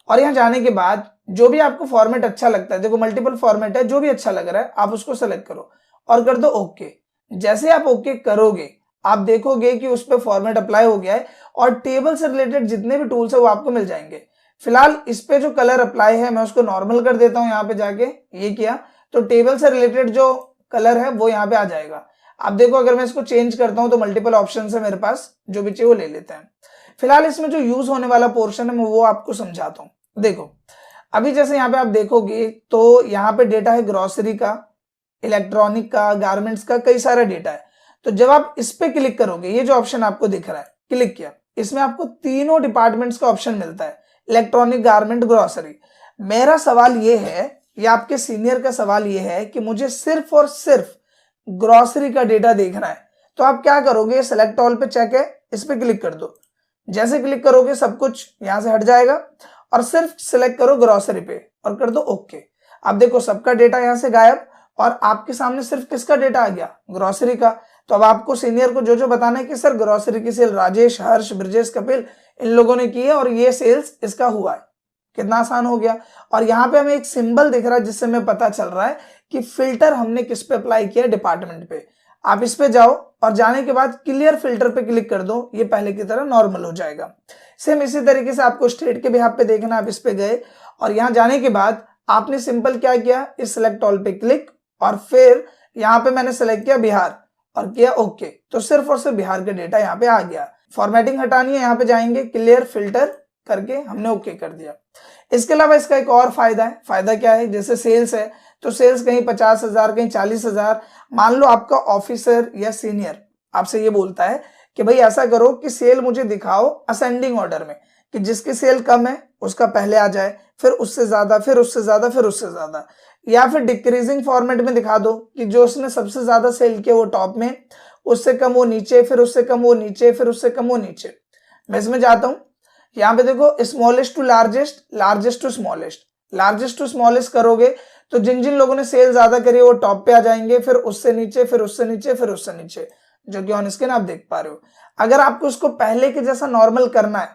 Speaker 1: और यहाँ जाने के बाद जो भी आपको फॉर्मेट अच्छा लगता है, देखो मल्टीपल फॉर्मेट है, जो भी अच्छा लग रहा है आप उसको सेलेक्ट करो और कर दो ओके। जैसे आप ओके करोगे आप देखोगे कि उस पर फॉर्मेट अप्लाई हो गया है और टेबल से रिलेटेड जितने भी टूल्स है वो आपको मिल जाएंगे। फिलहाल इस पे जो कलर अप्लाई है मैं उसको नॉर्मल कर देता हूँ। यहाँ पे जाके ये किया तो टेबल से रिलेटेड जो कलर है वो यहाँ पे आ जाएगा। आप देखो अगर मैं इसको चेंज करता हूँ तो मल्टीपल ऑप्शन है मेरे पास, जो भी चाहिए वो ले लेते हैं। फिलहाल इसमें जो यूज होने वाला पोर्शन है मैं वो आपको समझाता हूँ। देखो अभी जैसे यहाँ पे आप देखोगे तो यहाँ पे डेटा है ग्रोसरी का, इलेक्ट्रॉनिक का, गारमेंट्स का, कई सारा डेटा है। तो जब आप इस पे क्लिक करोगे, ये जो ऑप्शन आपको दिख रहा है, क्लिक किया, इसमें आपको तीनों डिपार्टमेंट्स का ऑप्शन मिलता है, इलेक्ट्रॉनिक, गारमेंट, ग्रोसरी। मेरा सवाल ये है या आपके सीनियर का सवाल ये है कि मुझे सिर्फ और सिर्फ ग्रोसरी का डेटा देखना है। तो आप क्या करोगे, सेलेक्ट ऑल पे चेक है, इस पे क्लिक कर दो। जैसे क्लिक करोगे सब कुछ यहां से हट जाएगा और सिर्फ सिलेक्ट करो ग्रोसरी पे और कर दो ओके। अब देखो सबका डेटा यहां से गायब और आपके सामने सिर्फ किसका डेटा आ गया, ग्रोसरी का। तो अब आपको सीनियर को जो जो बताना है कि सर ग्रोसरी की सेल राजेश, हर्ष, ब्रजेश, कपिल इन लोगों ने की है और ये सेल्स इसका हुआ है। कितना आसान हो गया। और यहाँ पे हमें एक सिंबल दिख रहा है जिससे हमें पता चल रहा है कि फिल्टर हमने किस पे अप्लाई किया, डिपार्टमेंट पे। आप इस पे जाओ और जाने के बाद क्लियर फिल्टर पे क्लिक कर दो, ये पहले की तरह नॉर्मल हो जाएगा। सेम इसी तरीके से आपको स्टेट के बिहाफ पे देखना, आप इस पे गए और यहाँ जाने के बाद आपने सिंपल क्या किया, इस सिलेक्ट ऑल पे क्लिक और फिर यहाँ पे मैंने सेलेक्ट किया बिहार और किया ओके। तो सिर्फ और सिर्फ बिहार का डेटा यहाँ पे आ गया। फॉर्मेटिंग हटानी है, यहाँ पे जाएंगे, क्लियर फिल्टर करके हमने ओके कर दिया। इसके अलावा इसका एक और फायदा है। फायदा क्या है, जैसे सेल्स है तो सेल्स कहीं 50,000 कहीं 40,000। मान लो आपका ऑफिसर या सीनियर आपसे ये बोलता है कि भाई ऐसा करो कि सेल मुझे दिखाओ असेंडिंग ऑर्डर में, कि जिसकी सेल कम है उसका पहले आ जाए, फिर उससे ज्यादा, फिर उससे ज्यादा, फिर उससे ज्यादा। या फिर डिक्रीजिंग फॉर्मेट में दिखा दो कि जो उसने सबसे ज्यादा सेल किया वो टॉप में, उससे कम वो नीचे, फिर उससे कम वो नीचे, फिर उससे कम वो नीचे। मैं इसमें जाता हूं, यहाँ पे देखो smallest to largest, largest to smallest. Largest to smallest करोगे तो जिन जिन लोगों ने सेल ज्यादा करी वो टॉप पे आ जाएंगे, फिर उससे नीचे, फिर उससे नीचे, फिर उससे नीचे, जो कि ऑन स्क्रीन आप देख पा रहे हो। अगर आपको उसको पहले के जैसा नॉर्मल करना है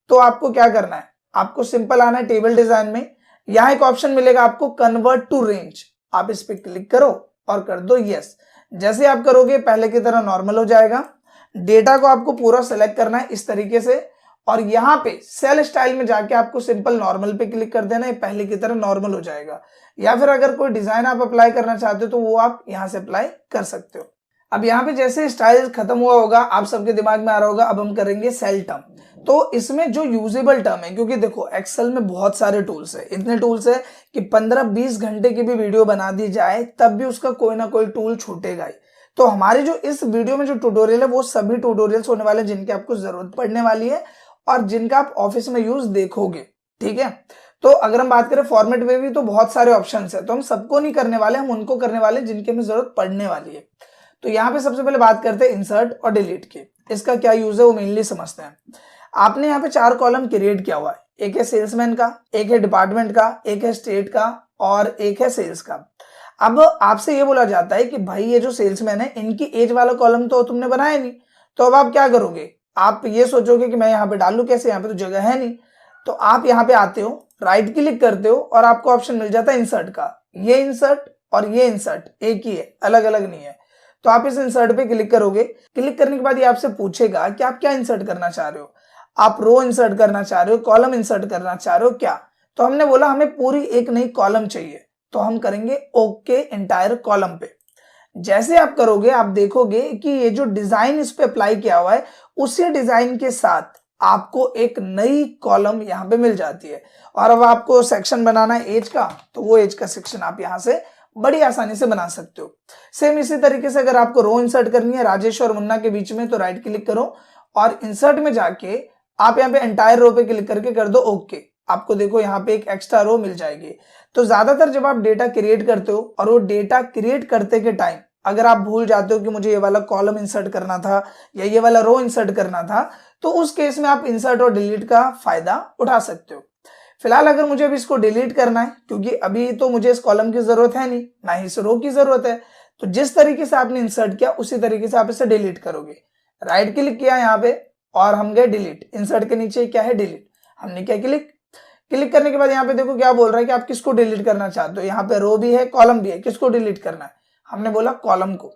Speaker 1: तो आपको क्या करना है, आपको सिंपल आना है टेबल डिजाइन में। यहाँ एक ऑप्शन मिलेगा आपको कन्वर्ट टू रेंज, आप इस पे क्लिक करो और कर दो यस। जैसे आप करोगे पहले की तरह नॉर्मल हो जाएगा। डेटा को आपको पूरा सेलेक्ट करना है इस तरीके से, और यहाँ पे सेल स्टाइल में जाके आपको सिंपल नॉर्मल पे क्लिक कर देना है, पहले की तरह नॉर्मल हो जाएगा। या फिर अगर कोई डिजाइन आप अप्लाई करना चाहते हो तो वो आप यहाँ से अप्लाई कर सकते हो। अब यहाँ पे जैसे स्टाइल खत्म हुआ होगा, आप सबके दिमाग में आ रहा होगा अब हम करेंगे सेल टर्म। तो इसमें जो यूजेबल टर्म है, क्योंकि देखो एक्सेल में बहुत सारे टूल्स है, इतने टूल्स है कि 15-20 घंटे की भी वीडियो बना दी जाए तब भी उसका कोई ना कोई टूल छूटेगा ही। तो हमारी जो इस वीडियो में जो ट्यूटोरियल है वो सभी ट्यूटोरियल्स होने वाले जिनकी आपको जरूरत पड़ने वाली है और जिनका आप ऑफिस में यूज देखोगे, ठीक है। तो अगर हम बात करें फॉर्मेट में भी तो बहुत सारे ऑप्शंस है, तो हम सबको नहीं करने वाले, हम उनको करने वाले जिनकी हमें जरूरत पड़ने वाली है। तो यहाँ पे सबसे पहले बात करते हैं इंसर्ट और डिलीट की। इसका क्या यूज है वो मेनली समझते हैं। आपने यहाँ पे 4 कॉलम क्रिएट किया हुआ है, एक है सेल्समैन का, एक है डिपार्टमेंट का, एक है स्टेट का और एक है सेल्स का। अब आपसे ये बोला जाता है कि भाई ये जो सेल्समैन है इनकी एज वाला कॉलम तो तुमने बनाया नहीं, तो अब आप क्या करोगे, आप ये सोचोगे कि मैं यहाँ पे डालू कैसे, यहाँ पे तो जगह है नहीं। तो आप यहाँ पे आते हो, राइट क्लिक करते हो और आपको ऑप्शन मिल जाता है इंसर्ट का। ये इंसर्ट और ये इंसर्ट एक ही है, अलग अलग नहीं है। तो आप इस इंसर्ट पे क्लिक करोगे। क्लिक करने के बाद ये आपसे पूछेगा कि आप क्या इंसर्ट करना चाह रहे हो, आप रो इंसर्ट करना चाह रहे हो, कॉलम इंसर्ट करना चाह रहे हो क्या। तो हमने बोला हमें पूरी एक नई कॉलम चाहिए, तो हम करेंगे ओके एंटायर कॉलम पे। जैसे आप करोगे आप देखोगे कि ये जो डिजाइन इस पे अप्लाई किया हुआ है उसी डिजाइन के साथ आपको एक नई कॉलम यहाँ पे मिल जाती है। और अब आपको सेक्शन बनाना है एज का, तो वो एज का सेक्शन आप यहाँ से बड़ी आसानी से बना सकते हो। सेम इसी तरीके से अगर आपको रो इंसर्ट करनी है राजेश और मुन्ना के बीच में, तो राइट क्लिक करो और इंसर्ट में जाके आप यहाँ पे एंटायर रो पे क्लिक करके कर दो ओके। आपको देखो यहाँ पे एक एक्स्ट्रा रो मिल जाएगी। तो ज्यादातर जब आप डेटा क्रिएट करते हो और वो डेटा क्रिएट करते के टाइम अगर आप भूल जाते हो कि मुझे ये वाला कॉलम इंसर्ट करना था या ये वाला रो इंसर्ट करना था, तो उस केस में आप इंसर्ट और डिलीट का फायदा उठा सकते हो। फिलहाल अगर मुझे अभी इसको डिलीट करना है, क्योंकि अभी तो मुझे इस कॉलम की जरूरत है नहीं, ना ही इस रो की जरूरत है, तो जिस तरीके से आपने इंसर्ट किया उसी तरीके से आप इसे डिलीट करोगे। राइट क्लिक किया यहाँ पे और हम गए डिलीट। इंसर्ट के नीचे क्या है डिलीट, हमने क्या क्लिक करने के बाद यहाँ पे देखो क्या बोल रहा है कि आप किसको डिलीट करना चाहते हो। यहाँ पे रो भी है कॉलम भी है, किसको डिलीट करना है, हमने बोला कॉलम को,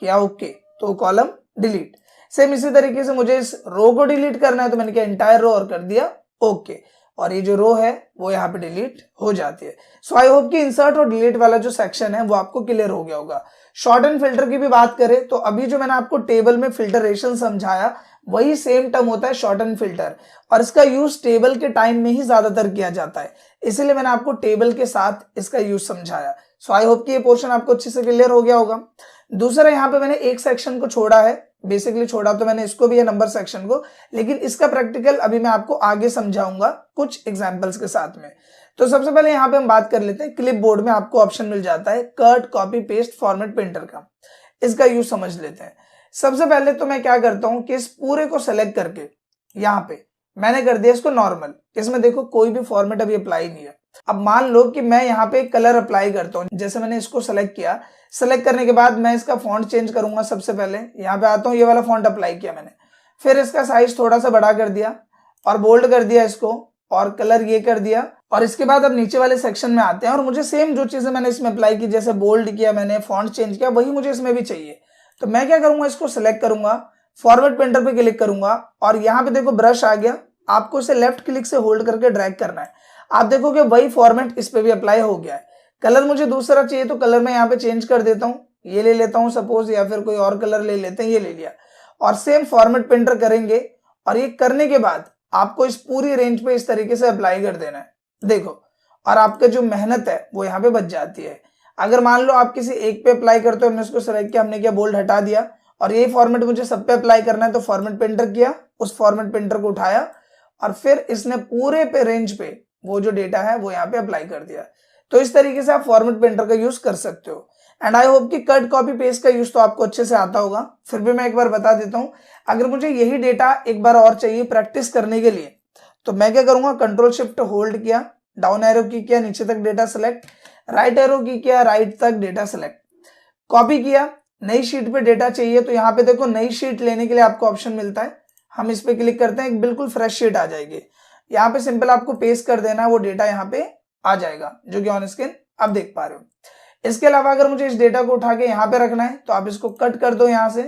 Speaker 1: किया ओके, तो कॉलम डिलीट। सेम इसी तरीके से मुझे इस रो को डिलीट करना है, तो मैंने क्या एंटायर रो और कर दिया ओके, और ये जो रो है वो यहाँ पे डिलीट हो जाती है। सो आई होप कि इंसर्ट और डिलीट वाला जो सेक्शन है वो आपको क्लियर हो गया होगा। शॉर्ट एंड फिल्टर की भी बात करें तो अभी जो मैंने आपको टेबल में फिल्टरेशन समझाया वही सेम टर्म होता है शॉर्ट एंड फिल्टर, और इसका यूज टेबल के टाइम में ही ज्यादातर किया जाता है, इसीलिए मैंने आपको टेबल के साथ इसका यूज समझाया। सो आई होप कि ये पोर्शन आपको अच्छे से क्लियर हो गया होगा। दूसरा यहाँ पे मैंने एक सेक्शन को छोड़ा है, बेसिकली छोड़ा तो मैंने इसको भी है नंबर सेक्शन को, लेकिन इसका प्रैक्टिकल अभी मैं आपको आगे समझाऊंगा कुछ एग्जांपल्स के साथ में। तो सबसे पहले यहाँ पे हम बात कर लेते हैं क्लिप बोर्ड में आपको ऑप्शन मिल जाता है cut copy paste format printer का। इसका यूज समझ लेते हैं। सबसे पहले तो मैं क्या करता हूं कि इस पूरे को सेलेक्ट करके यहाँ पे मैंने कर दिया इसको नॉर्मल। इसमें देखो कोई भी फॉर्मेट अभी अप्लाई नहीं है। अब मान लो कि मैं यहाँ पे कलर अप्लाई करता हूँ, जैसे मैंने इसको सेलेक्ट किया, सेलेक्ट करने के बाद मैं इसका फॉन्ट चेंज करूंगा। सबसे पहले यहाँ पे आता हूँ, ये वाला फॉन्ट अप्लाई किया मैंने, फिर इसका साइज थोड़ा सा बड़ा कर दिया और बोल्ड कर दिया इसको, और कलर ये कर दिया। और इसके बाद अब नीचे वाले सेक्शन में आते हैं और मुझे सेम जो चीजें मैंने इसमें अप्लाई की, जैसे बोल्ड किया मैंने, फॉन्ट चेंज किया, वही मुझे इसमें भी चाहिए। तो मैं क्या करूंगा, इसको सिलेक्ट करूंगा, फॉरवर्ड पेंटर पे क्लिक करूंगा और यहाँ पे देखो ब्रश आ गया। आपको इसे लेफ्ट क्लिक से होल्ड करके ड्रैग करना है। आप देखोगे वही फॉर्मेट इस पे भी अप्लाई हो गया है। कलर मुझे दूसरा चाहिए तो कलर मैं यहाँ पे चेंज कर देता हूँ, ये ले लेता हूँ सपोज, या फिर कोई और कलर ले लेते हैं, ये ले लिया और सेम फॉर्मेट पेंटर करेंगे। और ये करने के बाद आपको इस पूरी रेंज पे इस तरीके से अप्लाई कर देना है, देखो, और आपका जो मेहनत है वो यहाँ पे बच जाती है। अगर मान लो आप किसी एक पे अप्लाई करते हो, हमने उसको सेलेक्ट किया, हमने क्या बोल्ड हटा दिया और यही फॉर्मेट मुझे सब पे अप्लाई करना है, तो फॉर्मेट पेंटर किया, उस फॉर्मेट पेंटर को उठाया और फिर इसने पूरे पे रेंज पे वो जो डेटा है वो यहाँ पे अप्लाई कर दिया। तो इस तरीके से आप फॉर्मेट पेंटर का यूज कर सकते हो। एंड आई होप कि कट कॉपी पेस्ट का यूज तो आपको अच्छे से आता होगा, फिर भी मैं एक बार बता देता हूँ। अगर मुझे यही डेटा एक बार और चाहिए प्रैक्टिस करने के लिए, तो मैं क्या करूंगा, कंट्रोल शिफ्ट होल्ड किया, डाउन एरो की किया, नीचे तक डेटा सेलेक्ट, राइट एरो की किया, राइट तक डेटा सेलेक्ट, कॉपी किया, नई शीट पे डेटा चाहिए तो यहाँ पे देखो नई शीट लेने के लिए आपको ऑप्शन मिलता है। हम इस पे क्लिक करते हैं, एक बिल्कुल फ्रेश शीट आ जाएगी। यहाँ पे सिंपल आपको पेस्ट कर देना है, वो डेटा यहाँ पे आ जाएगा जो कि ऑन स्क्रीन आप देख पा रहे हो। इसके अलावा अगर मुझे इस डेटा को उठा के यहाँ पे रखना है तो आप इसको कट कर दो यहाँ से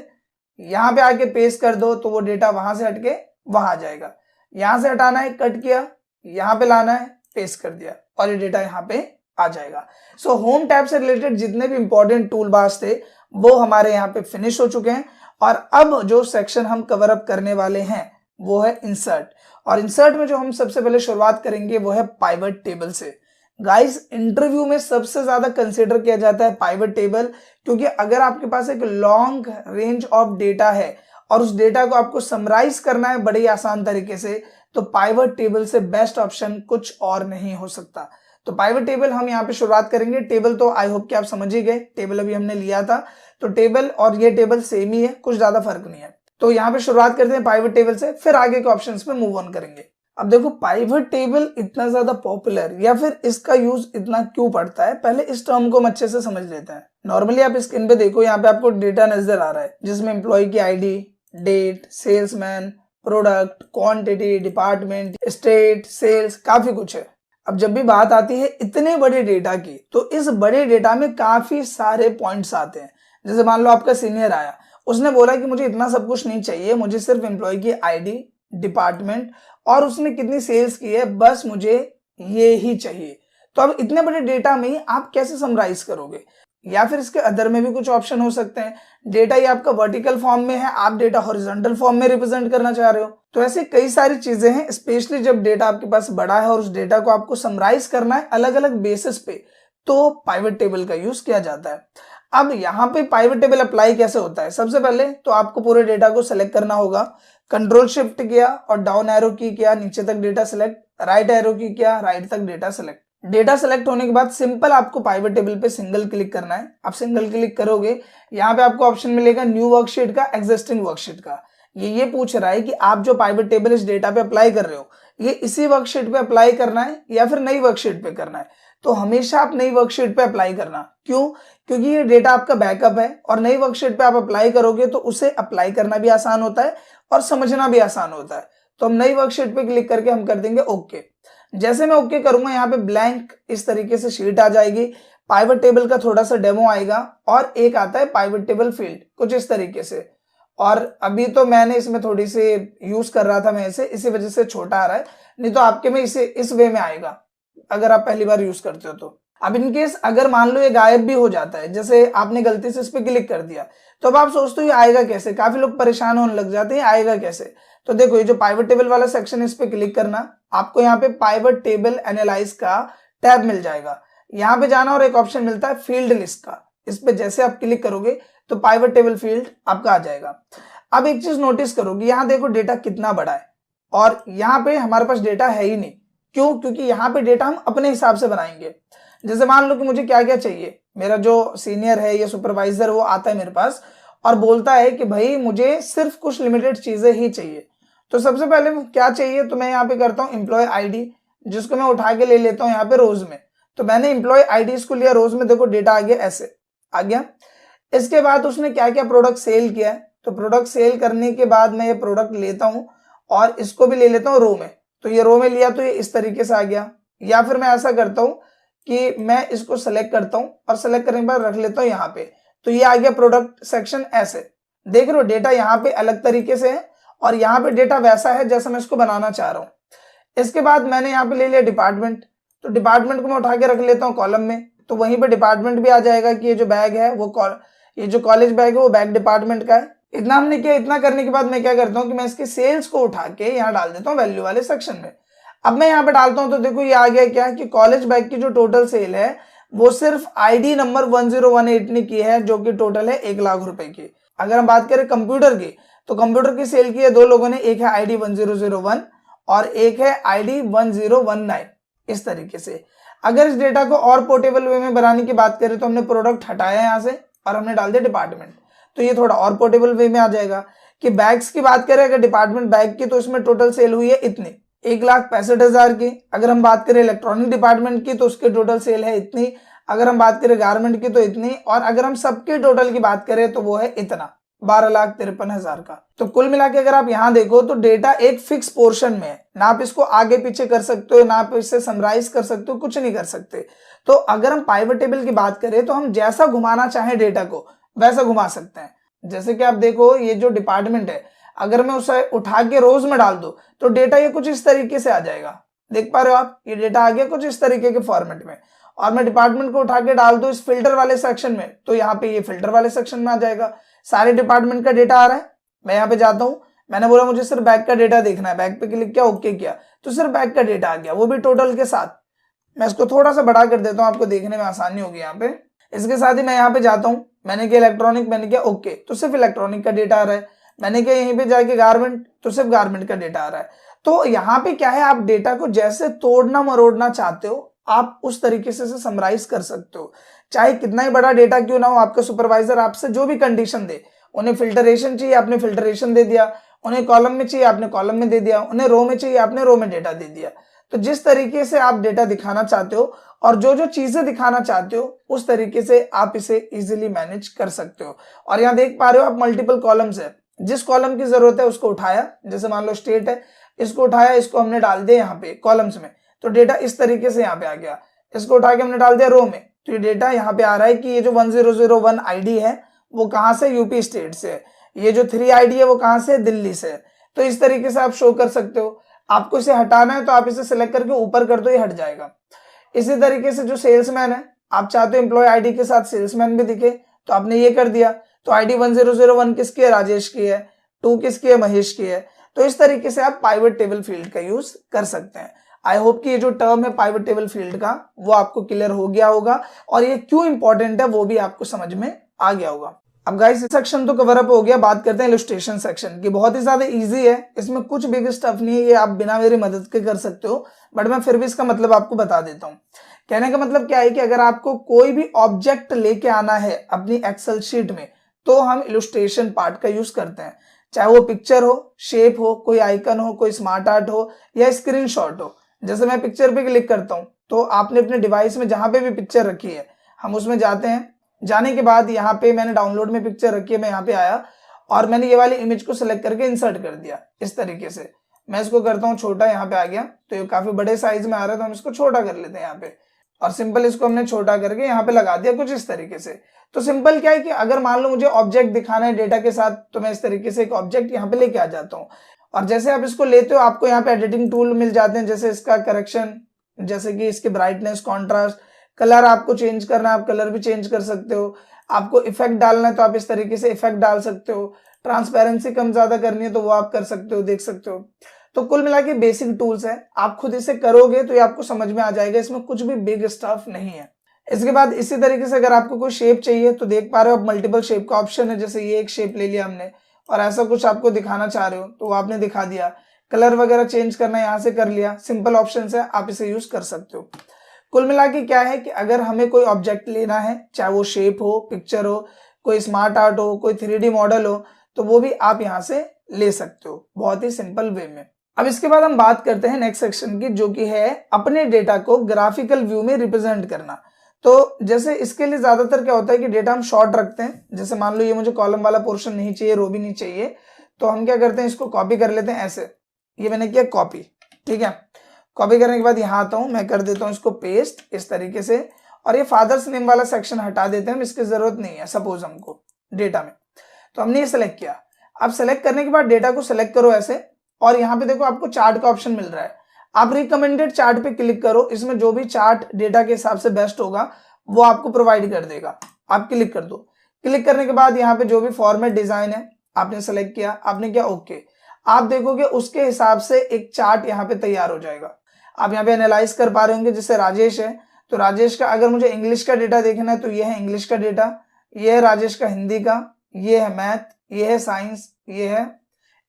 Speaker 1: यहाँ पे आके पेस्ट कर दो तो वो डेटा वहां से हटके वहां आ जाएगा। यहां से हटाना है, कट किया, यहाँ पे लाना है, पेस्ट कर दिया और ये डेटा यहाँ पे आ जाएगा। सो होम टैब से रिलेटेड जितने भी इंपॉर्टेंट टूल बार्स थे वो हमारे यहाँ पे फिनिश हो चुके हैं। और अब जो सेक्शन हम कवर अप करने वाले हैं वो है इंसर्ट। और इंसर्ट में जो हम सबसे पहले शुरुआत करेंगे वो है पाइवट टेबल से। गाइस, इंटरव्यू में सबसे ज्यादा कंसीडर किया जाता है पाइवट टेबल, क्योंकि अगर आपके पास एक लॉन्ग रेंज ऑफ डेटा है और उस डेटा को आपको समराइज करना है बड़े आसान तरीके से, तो पाइवट टेबल से बेस्ट ऑप्शन कुछ और नहीं हो सकता। तो पाइवट टेबल हम यहाँ पे शुरुआत करेंगे। टेबल तो आई होप कि आप समझ ही गए, टेबल अभी हमने लिया था, तो टेबल और ये टेबल सेम ही है, कुछ ज्यादा फर्क नहीं है। तो यहाँ पे शुरुआत करते हैं पाइवट टेबल से, फिर आगे के ऑप्शंस पे मूव ऑन करेंगे। अब देखो, पाइवट टेबल इतना ज्यादा पॉपुलर या फिर इसका यूज इतना क्यों पड़ता है, पहले इस टर्म को हम अच्छे से समझ लेते हैं। नॉर्मली आप स्क्रीन पे देखो, यहाँ पे आपको डेटा नजर आ रहा है जिसमें एम्प्लॉय की ID, date, salesman, product, quantity, department, state, sales, काफी कुछ है। अब जब भी बात आती है इतने बड़े डेटा की, तो इस बड़े डेटा में काफी सारे पॉइंट्स आते हैं। जैसे मान लो आपका सीनियर आया, उसने बोला कि मुझे इतना सब कुछ नहीं चाहिए, मुझे सिर्फ एम्प्लॉय की आईडी, डिपार्टमेंट और उसने कितनी सेल्स की है, बस मुझे ये ही चाहिए। तो अब इतने बड़े डेटा में आप कैसे समराइज करोगे? या फिर इसके अदर में भी कुछ ऑप्शन हो सकते हैं। डेटा ये आपका वर्टिकल फॉर्म में है, आप डेटा हॉरिजॉन्टल फॉर्म में रिप्रेजेंट करना चाह रहे हो, तो ऐसे कई सारी चीजें हैं। स्पेशली जब डेटा आपके पास बड़ा है और उस डेटा को आपको समराइज करना है अलग अलग बेसिस पे, तो पाइवट टेबल का यूज किया जाता है। अब यहाँ पे पाइवट टेबल अप्लाई कैसे होता है? सबसे पहले तो आपको पूरे डेटा को सिलेक्ट करना होगा। कंट्रोल शिफ्ट किया और डाउन एरो की किया, नीचे तक डेटा सिलेक्ट, राइट एरो की किया, राइट तक डेटा सिलेक्ट। डेटा सेलेक्ट होने के बाद सिंपल आपको पाइवट टेबल पे सिंगल क्लिक करना है। आप सिंगल क्लिक करोगे, यहाँ पे आपको ऑप्शन मिलेगा न्यू वर्कशीट का, एग्जिस्टिंग वर्कशीट का। ये पूछ रहा है कि आप जो पाइवट टेबल इस डेटा पे अप्लाई कर रहे हो, ये इसी वर्कशीट पे अप्लाई करना है या फिर नई वर्कशीट पे करना है। तो हमेशा आप नई वर्कशीट पे अप्लाई करना। क्यों? क्योंकि ये डेटा आपका बैकअप है और नई वर्कशीट पे आप अप्लाई करोगे तो उसे अप्लाई करना भी आसान होता है और समझना भी आसान होता है। तो हम नई वर्कशीट पे क्लिक करके हम कर देंगे ओके। जैसे मैं ओके करूंगा, यहाँ पे ब्लैंक इस तरीके से शीट आ जाएगी। पाइवट टेबल का थोड़ा सा डेमो आएगा और एक आता है पाइवट टेबल फील्ड, कुछ इस तरीके से। और अभी तो मैंने इसमें थोड़ी सी यूज कर रहा था मैं इसे, इसी वजह से छोटा आ रहा है, नहीं तो आपके में इसे इस वे में आएगा अगर आप पहली बार यूज करते हो तो। अब इनकेस अगर मान लो ये गायब भी हो जाता है, जैसे आपने गलती से इस पे क्लिक कर दिया, तो अब आप सोचते हो ये आएगा कैसे? काफी लोग परेशान होने लग जाते हैं, आएगा कैसे? तो देखो, ये जो पाइवट टेबल वाला सेक्शन है, इस पे क्लिक करना, आपको यहाँ पे पाइवट टेबल एनालाइज का टैब मिल जाएगा। यहाँ पे जाना और एक ऑप्शन मिलता है फील्ड लिस्ट का, इस पे जैसे आप क्लिक करोगे तो पाइवट टेबल फील्ड आपका आ जाएगा। अब एक चीज नोटिस करोगे, यहाँ देखो डेटा कितना बड़ा है और यहाँ पे हमारे पास डेटा है ही नहीं। क्यों? क्योंकि यहाँ पे डेटा हम अपने हिसाब से बनाएंगे। जैसे मान लो कि मुझे क्या क्या चाहिए, मेरा जो सीनियर है या सुपरवाइजर वो आता है मेरे पास और बोलता है कि भाई मुझे सिर्फ कुछ लिमिटेड चीजें ही चाहिए। तो सबसे पहले क्या चाहिए, तो मैं यहाँ पे करता हूँ एम्प्लॉय आईडी, जिसको मैं उठा के ले लेता हूँ यहाँ पे रोज में। तो मैंने एम्प्लॉय आईडी को लिया, रोज में देखो डेटा आ गया, ऐसे आ गया। इसके बाद उसने क्या क्या प्रोडक्ट सेल किया है, तो प्रोडक्ट सेल करने के बाद मैं ये प्रोडक्ट लेता हूँ और इसको भी ले लेता हूँ रो में। तो ये रो में लिया तो ये इस तरीके से आ गया। या फिर मैं ऐसा करता हूँ कि मैं इसको सेलेक्ट करता हूँ और सेलेक्ट करने के बाद रख लेता हूँ यहाँ पे, तो ये आ गया प्रोडक्ट सेक्शन। ऐसे देख रहे हो, डेटा यहाँ पे अलग तरीके से है और यहाँ पे डेटा वैसा है जैसा मैं इसको बनाना चाह रहा हूँ। इसके बाद मैंने यहाँ पे ले लिया डिपार्टमेंट, तो डिपार्टमेंट को मैं उठा के रख लेता हूँ कॉलम में, तो वहीं पे डिपार्टमेंट भी आ जाएगा कि ये जो बैग है वो ये जो कॉलेज बैग है वो बैग डिपार्टमेंट का है। इतना हमने किया। इतना करने के बाद मैं क्या करता हूँ कि मैं इसके सेल्स को उठा के यहाँ डाल देता हूँ वैल्यू वाले सेक्शन में। अब मैं यहाँ पे डालता हूँ तो देखो ये आ गया क्या कि कॉलेज बैग की जो टोटल सेल है वो सिर्फ आईडी नंबर 1018 ने की है, जो कि टोटल है 1 लाख रुपए की। अगर हम बात करें कंप्यूटर की, तो कंप्यूटर की सेल की है 2 लोगों ने, एक है आईडी 1001 और एक है आईडी 1019। इस तरीके से अगर इस डेटा को और पोर्टेबल वे में बनाने की बात करें तो हमने प्रोडक्ट हटाया यहाँ से और हमने डाल दिया डिपार्टमेंट, तो ये थोड़ा और पोर्टेबल वे में आ जाएगा। कि बैग्स की बात करें अगर डिपार्टमेंट बैग की, तो इसमें टोटल सेल हुई है इतनी 1,65,000 की। अगर हम बात करें इलेक्ट्रॉनिक डिपार्टमेंट की तो उसकी टोटल सेल है इतनी। अगर हम बात करें गारमेंट की तो इतनी। और अगर हम सबके टोटल की बात करें तो वो है इतना 12,53,000 का। तो कुल मिला के अगर आप यहाँ देखो तो डेटा एक फिक्स पोर्शन में है, ना आप इसको आगे पीछे कर सकते हो, ना आप इससे समराइज कर सकते हो, कुछ नहीं कर सकते। तो अगर हम पाइवट टेबल की बात करें तो हम जैसा घुमाना चाहें डेटा को वैसा घुमा सकते हैं। जैसे कि आप देखो ये जो डिपार्टमेंट है, अगर मैं उसे उठा के रोज में डाल दूं तो डेटा ये कुछ इस तरीके से आ जाएगा। देख पा रहे हो आप, ये डेटा आ गया कुछ इस तरीके के फॉर्मेट में। और मैं डिपार्टमेंट को उठा के डाल दूं इस फिल्टर वाले सेक्शन में, तो यहाँ पे ये फिल्टर वाले सेक्शन में आ जाएगा। सारे डिपार्टमेंट का डेटा आ रहा है। मैं यहाँ पे जाता हूँ, मैंने बोला मुझे सिर्फ बैग का डेटा देखना है, बैग पे क्लिक किया, ओके किया, तो सिर्फ बैग का डेटा आ गया, वो भी टोटल के साथ। मैं इसको थोड़ा सा बड़ा कर देता हूँ, आपको देखने में आसानी होगी यहाँ पे। इसके साथ ही मैं यहाँ पे जाता हूँ, मैंने किया इलेक्ट्रॉनिक, मैंने किया ओके, तो सिर्फ इलेक्ट्रॉनिक का डेटा आ रहा है। मैंने किया यहीं पे जाके गारमेंट, तो सिर्फ गारमेंट का डेटा आ रहा है। तो यहाँ पे क्या है, आप डेटा को जैसे तोड़ना मरोड़ना चाहते हो आप उस तरीके से समराइज कर सकते हो। चाहे कितना ही बड़ा डेटा क्यों ना हो, आपका सुपरवाइजर आपसे जो भी कंडीशन दे, उन्हें फिल्टरेशन चाहिए आपने फिल्टरेशन दे दिया, उन्हें कॉलम में चाहिए आपने कॉलम में दे दिया, उन्हें रो में चाहिए आपने रो में डेटा दे दिया। तो जिस तरीके से आप डेटा दिखाना चाहते हो और जो जो चीजें दिखाना चाहते हो उस तरीके से आप इसे इजीली मैनेज कर सकते हो। और यहाँ देख पा रहे हो आप मल्टीपल कॉलम्स है, जिस कॉलम की जरूरत है उसको उठाया, जैसे मान लो स्टेट है, इसको उठाया, इसको हमने डाल दिया यहाँ पे कॉलम्स में, तो डेटा इस तरीके से यहाँ पे आ गया। इसको उठा के हमने डाल दिया रो में, तो ये डेटा यहाँ पे आ रहा है कि ये जो 1001 आईडी है वो कहाँ से, यूपी स्टेट से है। ये जो 3 आईडी है वो कहाँ से, दिल्ली से है। तो इस तरीके से आप शो कर सकते हो। आपको इसे हटाना है तो आप इसे सिलेक्ट करके ऊपर कर दो, ये हट जाएगा। इसी तरीके से जो सेल्समैन है, आप चाहते हो एम्प्लॉय आईडी के साथ सेल्समैन भी दिखे, तो आपने ये कर दिया, तो आईडी 1001 किसकी है, राजेश की है, 2 किसकी है, महेश की है। तो इस तरीके से आप पाइवट टेबल फील्ड का यूज कर सकते हैं। आई होप कि ये जो टर्म है पाइवट टेबल फील्ड का वो आपको क्लियर हो गया होगा और ये क्यों इंपॉर्टेंट है वो भी आपको समझ में आ गया होगा। अब गाइस सेक्शन तो कवर अप हो गया, बात करते हैं इलस्ट्रेशन सेक्शन की। बहुत ही ज्यादा इजी है, इसमें कुछ बिग स्टफ नहीं है, ये आप बिना मेरी मदद के कर सकते हो, बट मैं फिर भी इसका मतलब आपको बता देता हूँ। कहने का मतलब क्या है कि अगर आपको कोई भी ऑब्जेक्ट लेके आना है अपनी एक्सेल शीट में तो हम इलस्ट्रेशन पार्ट का यूज करते हैं। चाहे वो पिक्चर हो, शेप हो, कोई आइकन हो, कोई स्मार्ट आर्ट हो या स्क्रीनशॉट हो। जैसे मैं पिक्चर पे क्लिक करता हूँ तो आपने अपने डिवाइस में जहां पे भी पिक्चर रखी है हम उसमें जाते हैं। जाने के बाद यहाँ पे मैंने डाउनलोड में पिक्चर रखी है, मैं यहाँ पे आया और मैंने ये वाली इमेज को सिलेक्ट करके इंसर्ट कर दिया। इस तरीके से मैं इसको करता हूँ छोटा, यहाँ पे आ गया, तो ये काफी बड़े साइज में आ रहा है तो हम इसको छोटा कर लेते हैं यहाँ पे, और सिंपल इसको हमने छोटा करके यहाँ पे लगा दिया कुछ इस तरीके से। तो सिंपल क्या है कि अगर मान लो मुझे ऑब्जेक्ट दिखाना है डेटा के साथ तो मैं इस तरीके से एक ऑब्जेक्ट यहाँ पे लेके आ जाता हूँ। और जैसे आप इसको लेते हो आपको यहाँ पे एडिटिंग टूल मिल जाते हैं, जैसे इसका करेक्शन, जैसे कि इसकी ब्राइटनेस, कॉन्ट्रास्ट, कलर आपको चेंज करना है आप कलर भी चेंज कर सकते हो। आपको इफेक्ट डालना है तो आप इस तरीके से इफेक्ट डाल सकते हो। ट्रांसपेरेंसी कम ज्यादा करनी है तो वो आप कर सकते हो, देख सकते हो। तो कुल मिला के बेसिक टूल्स है, आप खुद इसे करोगे तो ये आपको समझ में आ जाएगा, इसमें कुछ भी बिग स्टफ नहीं है। इसके बाद इसी तरीके से अगर आपको कोई शेप चाहिए तो देख पा रहे हो आप मल्टीपल शेप का ऑप्शन है। जैसे ये एक शेप ले लिया हमने और ऐसा कुछ आपको दिखाना चाह रहे हो तो वो आपने दिखा दिया। कलर वगैरह चेंज करना है यहाँ से कर लिया, सिंपल ऑप्शन है, आप इसे यूज कर सकते हो। कुल मिला के क्या है कि अगर हमें कोई ऑब्जेक्ट लेना है, चाहे वो शेप हो, पिक्चर हो, कोई स्मार्ट आर्ट हो, कोई 3D मॉडल हो, तो वो भी आप यहाँ से ले सकते हो बहुत ही सिंपल वे में। अब इसके बाद हम बात करते हैं नेक्स्ट सेक्शन की, जो कि है अपने डेटा को ग्राफिकल व्यू में रिप्रेजेंट करना। तो जैसे इसके लिए ज्यादातर क्या होता है कि डेटा हम शॉर्ट रखते हैं। जैसे मान लो ये मुझे कॉलम वाला पोर्शन नहीं चाहिए, रो भी नहीं चाहिए, तो हम क्या करते हैं इसको कॉपी कर लेते हैं ऐसे। ये मैंने किया कॉपी, ठीक है। कॉपी करने के बाद यहाँ आता हूँ, मैं कर देता हूँ इसको पेस्ट इस तरीके से, और ये फादर्स नेम वाला सेक्शन हटा देते हैं, इसकी जरूरत नहीं है सपोज हमको डेटा में। तो हमने ये सेलेक्ट किया। अब सेलेक्ट करने के बाद डेटा को सेलेक्ट करो ऐसे, और यहाँ पे देखो आपको चार्ट का ऑप्शन मिल रहा है। आप रिकमेंडेड चार्ट पे क्लिक करो, इसमें जो भी चार्ट डेटा के हिसाब से बेस्ट होगा वो आपको प्रोवाइड कर देगा। आप क्लिक कर दो। क्लिक करने के बाद यहाँ पे जो भी फॉर्मेट डिजाइन है आपने सेलेक्ट किया, आपने किया ओके। आप देखोगे उसके हिसाब से एक चार्ट यहाँ पे तैयार हो जाएगा। आप यहाँ पे एनालाइज कर पा रहे होंगे, जैसे राजेश है तो राजेश का अगर मुझे इंग्लिश का डेटा देखना है तो ये है इंग्लिश का डेटा, ये है राजेश का हिंदी का, ये है मैथ, ये है साइंस, ये है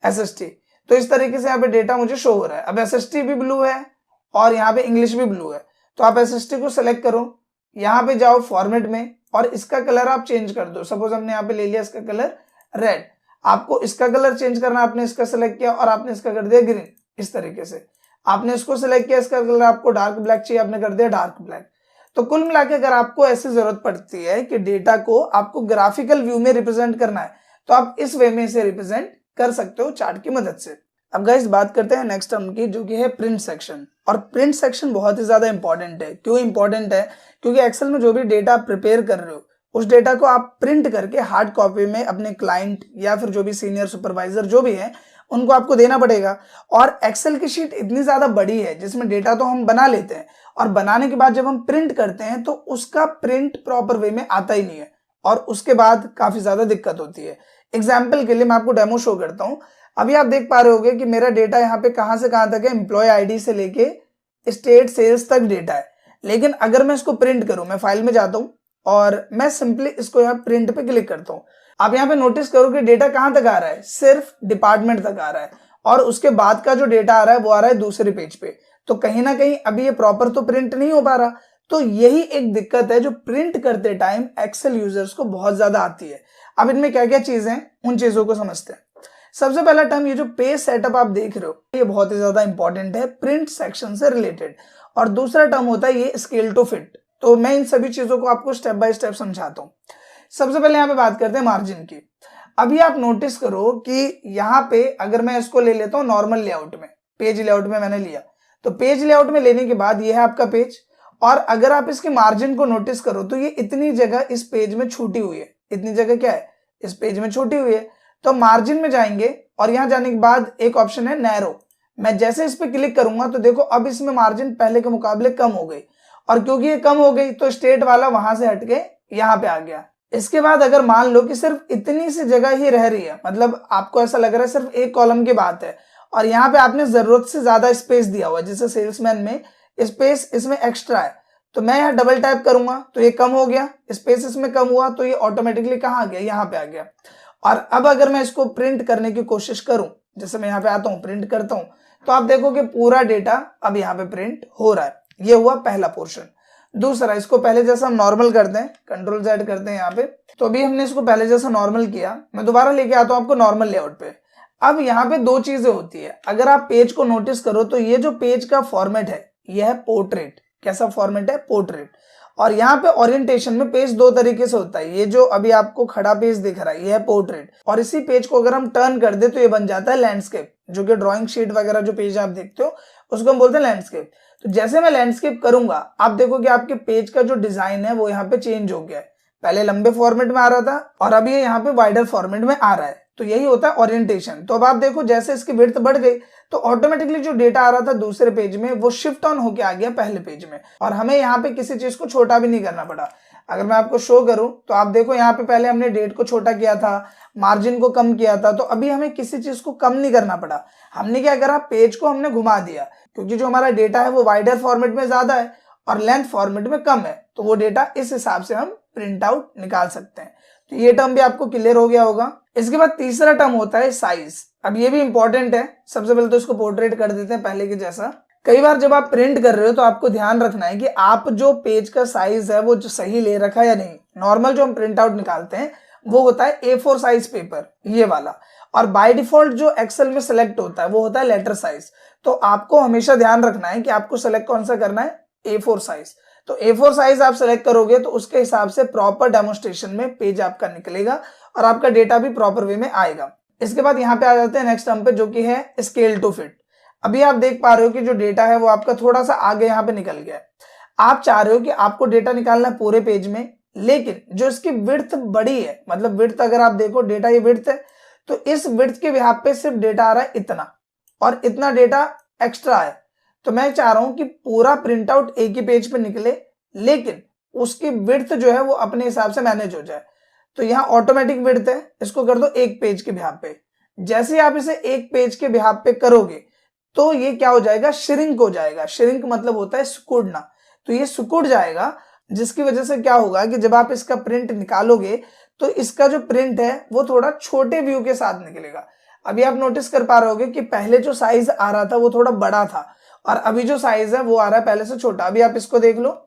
Speaker 1: एसएसटी। तो इस तरीके से यहाँ पे डेटा मुझे शो हो रहा है। अब एसएसटी भी ब्लू है और यहाँ पे इंग्लिश भी ब्लू है, तो आप एसएसटी को सिलेक्ट करो, यहाँ पे जाओ फॉर्मेट में और इसका कलर आप चेंज कर दो। सपोज हमने यहाँ पे ले लिया इसका कलर रेड, आपको इसका कलर चेंज करना, आपने इसका सिलेक्ट किया और आपने इसका कर दिया ग्रीन। इस तरीके से आपने इसको सिलेक्ट किया, इसका कलर आपको डार्क ब्लैक चाहिए, आपने कर दिया डार्क ब्लैक। तो कुल मिला के अगर आपको ऐसी जरूरत पड़ती है कि डेटा को आपको ग्राफिकल व्यू में रिप्रेजेंट करना है तो आप इस वे में इसे रिप्रेजेंट कर सकते हो चार्ट की मदद से। अब गाइस बात करते हैं नेक्स्ट टर्म की, जो कि है प्रिंट सेक्शन। और प्रिंट सेक्शन बहुत ही ज्यादा इंपॉर्टेंट है। क्यों इंपॉर्टेंट है? क्योंकि एक्सेल में जो भी डेटा आप प्रिपेयर कर रहे हो उस डेटा को आप प्रिंट करके हार्ड कॉपी में अपने क्लाइंट या फिर जो भी सीनियर सुपरवाइजर जो भी है उनको आपको देना पड़ेगा। और एक्सेल की शीट इतनी ज़्यादा बड़ी है जिसमें डेटा तो हम बना लेते हैं और बनाने के बाद जब हम प्रिंट करते हैं तो उसका प्रिंट प्रॉपर वे में आता ही नहीं है और उसके बाद काफ़ी ज़्यादा दिक्कत होती है। एग्जाम्पल के लिए मैं आपको डेमो शो करता हूँ। अभी आप देख पा रहे होंगे कि मेरा डेटा यहाँ पे कहाँ से कहाँ तक है, एम्प्लॉय आईडी से लेके स्टेट सेल्स तक डेटा है। लेकिन अगर मैं इसको प्रिंट करूँ, मैं फाइल में जाता हूँ और मैं सिंपली इसको यहाँ प्रिंट पे क्लिक करता हूँ। आप यहाँ पे नोटिस करो कि डेटा कहाँ तक आ रहा है, सिर्फ डिपार्टमेंट तक आ रहा है और उसके बाद का जो डेटा आ रहा है वो आ रहा है दूसरे पेज पे। तो कहीं ना कहीं अभी ये प्रॉपर तो प्रिंट नहीं हो पा रहा। तो यही एक दिक्कत है जो प्रिंट करते टाइम एक्सेल यूजर्स को बहुत ज्यादा आती है। अब इनमें क्या क्या चीजें हैं उन चीजों को समझते हैं। सबसे पहला टर्म, ये जो पेज सेटअप आप देख रहे हो ये बहुत ही ज्यादा इंपॉर्टेंट है प्रिंट सेक्शन से रिलेटेड। और दूसरा टर्म होता है ये स्केल टू फिट। तो मैं इन सभी चीजों को आपको स्टेप बाय स्टेप समझाता हूँ। सबसे पहले यहाँ पे बात करते हैं मार्जिन की। अभी आप नोटिस करो कि यहाँ पे अगर मैं इसको ले लेता हूँ नॉर्मल लेआउट में, पेज लेआउट में मैंने लिया, तो पेज लेआउट में लेने के बाद ये है आपका पेज। और अगर आप इसके मार्जिन को नोटिस करो तो ये इतनी जगह इस पेज में छूटी हुई है। इतनी जगह क्या है, इस पेज में छूटी हुई है। तो मार्जिन में जाएंगे और यहाँ जाने के बाद एक ऑप्शन है नैरो। मैं जैसे इस पे क्लिक करूंगा तो देखो अब इसमें मार्जिन पहले के मुकाबले कम हो गई और क्योंकि ये कम हो गई तो स्टेट वाला वहां से हटके यहाँ पे आ गया। इसके बाद अगर मान लो कि सिर्फ इतनी सी जगह ही रह रही है, मतलब आपको ऐसा लग रहा है सिर्फ एक कॉलम की बात है और यहाँ पे आपने जरूरत से ज्यादा स्पेस दिया हुआ है, जैसे सेल्समैन में स्पेस इसमें एक्स्ट्रा है, तो मैं यहाँ डबल टैप करूंगा तो ये कम हो गया, स्पेस इसमें कम हुआ तो ये ऑटोमेटिकली कहाँ आ गया, यहाँ पे आ गया। और अब अगर मैं इसको प्रिंट करने की कोशिश करूं, जैसे मैं यहाँ पे आता हूँ प्रिंट करता हूँ, तो आप देखो कि पूरा डेटा अब यहाँ पे प्रिंट हो रहा है। ये हुआ पहला पोर्शन। दूसरा, इसको पहले जैसा हम नॉर्मल करते हैं, कंट्रोल Z करते हैं यहाँ पे, तो अभी हमने इसको पहले जैसा नॉर्मल किया। मैं दोबारा लेके आता हूँ आपको नॉर्मल लेआउट पे। अब यहाँ पे दो चीजें होती है, अगर आप पेज को नोटिस करो तो ये जो पेज का फॉर्मेट है यह है पोर्ट्रेट। कैसा फॉर्मेट है, पोर्ट्रेट। और यहाँ पे ओरिएंटेशन में पेज दो तरीके से होता है। ये जो अभी आपको खड़ा पेज दिख रहा है ये है पोर्ट्रेट, और इसी पेज को अगर हम टर्न कर दे तो ये बन जाता है लैंडस्केप, जो कि ड्राइंग शीट वगैरह जो पेज आप देखते हो उसको हम बोलते हैं लैंडस्केप। तो जैसे मैं लैंडस्केप करूंगा आप देखो कि आपके पेज का जो डिजाइन है वो यहाँ पे चेंज हो गया है। पहले लंबे फॉर्मेट में आ रहा था और अभी ये यहाँ पे वाइडर फॉर्मेट में आ रहा है। तो यही होता है ओरिएंटेशन। तो अब आप देखो जैसे इसकी विड्थ बढ़ गई तो ऑटोमेटिकली जो डेटा आ रहा था दूसरे पेज में वो शिफ्ट ऑन होके आ गया पहले पेज में, और हमें यहाँ पे किसी चीज को छोटा भी नहीं करना पड़ा। अगर मैं आपको शो करूं तो आप देखो यहाँ पे पहले हमने डेट को छोटा किया था, मार्जिन को कम किया था, तो अभी हमें किसी चीज को कम नहीं करना पड़ा। हमने क्या करा, पेज को हमने घुमा दिया, क्योंकि जो हमारा डेटा है वो वाइडर फॉर्मेट में ज्यादा है और लेंथ फॉर्मेट में कम है, तो वो डेटा इस हिसाब से हम प्रिंट आउट निकाल सकते हैं। तो ये टर्म भी आपको क्लियर हो गया होगा। इसके बाद तीसरा टर्म होता है साइज। अब ये भी इंपॉर्टेंट है। सबसे पहले तो इसको पोर्ट्रेट कर देते हैं पहले के जैसा। कई बार जब आप प्रिंट कर रहे हो तो आपको ध्यान रखना है कि आप जो पेज का साइज है वो जो सही ले रखा है या नहीं। नॉर्मल जो हम प्रिंट आउट निकालते हैं वो होता है A4 साइज पेपर, ये वाला, और बाय डिफॉल्ट जो एक्सेल में सेलेक्ट होता है वो होता है लेटर साइज। तो आपको हमेशा ध्यान रखना है कि आपको सेलेक्ट कौन सा करना है, A4 साइज। तो A4 साइज आप सेलेक्ट करोगे तो उसके हिसाब से प्रॉपर डेमोन्स्ट्रेशन में पेज आपका निकलेगा और आपका डेटा भी प्रॉपर वे में आएगा। इसके बाद यहाँ पे आ जाते हैं नेक्स्ट टर्म पे, जो कि है स्केल टू फिट। अभी आप देख पा रहे हो कि जो डेटा है वो आपका थोड़ा सा आगे यहाँ पे निकल गया है। आप चाह रहे हो कि आपको डेटा निकालना है पूरे पेज में, लेकिन जो इसकी विड्थ बड़ी है, मतलब विड्थ अगर आप देखो डेटा ये विड्थ है, तो इस विड्थ के बिहाफ पे सिर्फ डेटा आ रहा है इतना, और इतना डेटा एक्स्ट्रा है। तो मैं चाह रहा हूं कि पूरा प्रिंट आउट एक ही पेज पे निकले, लेकिन उसकी विड्थ जो है वो अपने हिसाब से मैनेज हो जाए। तो यहाँ ऑटोमेटिक विड्थ है, इसको कर दो एक पेज के बिहाफ पे। जैसे ही आप इसे एक पेज के बिहाफ पे करोगे तो ये क्या हो जाएगा, श्रिंक हो जाएगा। श्रिंक मतलब होता है सिकुड़ना। तो ये सिकुड़ जाएगा, जिसकी वजह से क्या होगा कि जब आप इसका प्रिंट निकालोगे तो इसका जो प्रिंट है वो थोड़ा छोटे व्यू के साथ निकलेगा। अभी आप नोटिस कर पा रहे होगे कि पहले जो साइज आ रहा था वो थोड़ा बड़ा था और अभी जो साइज है वो आ रहा है पहले से छोटा। अभी आप इसको देख लो,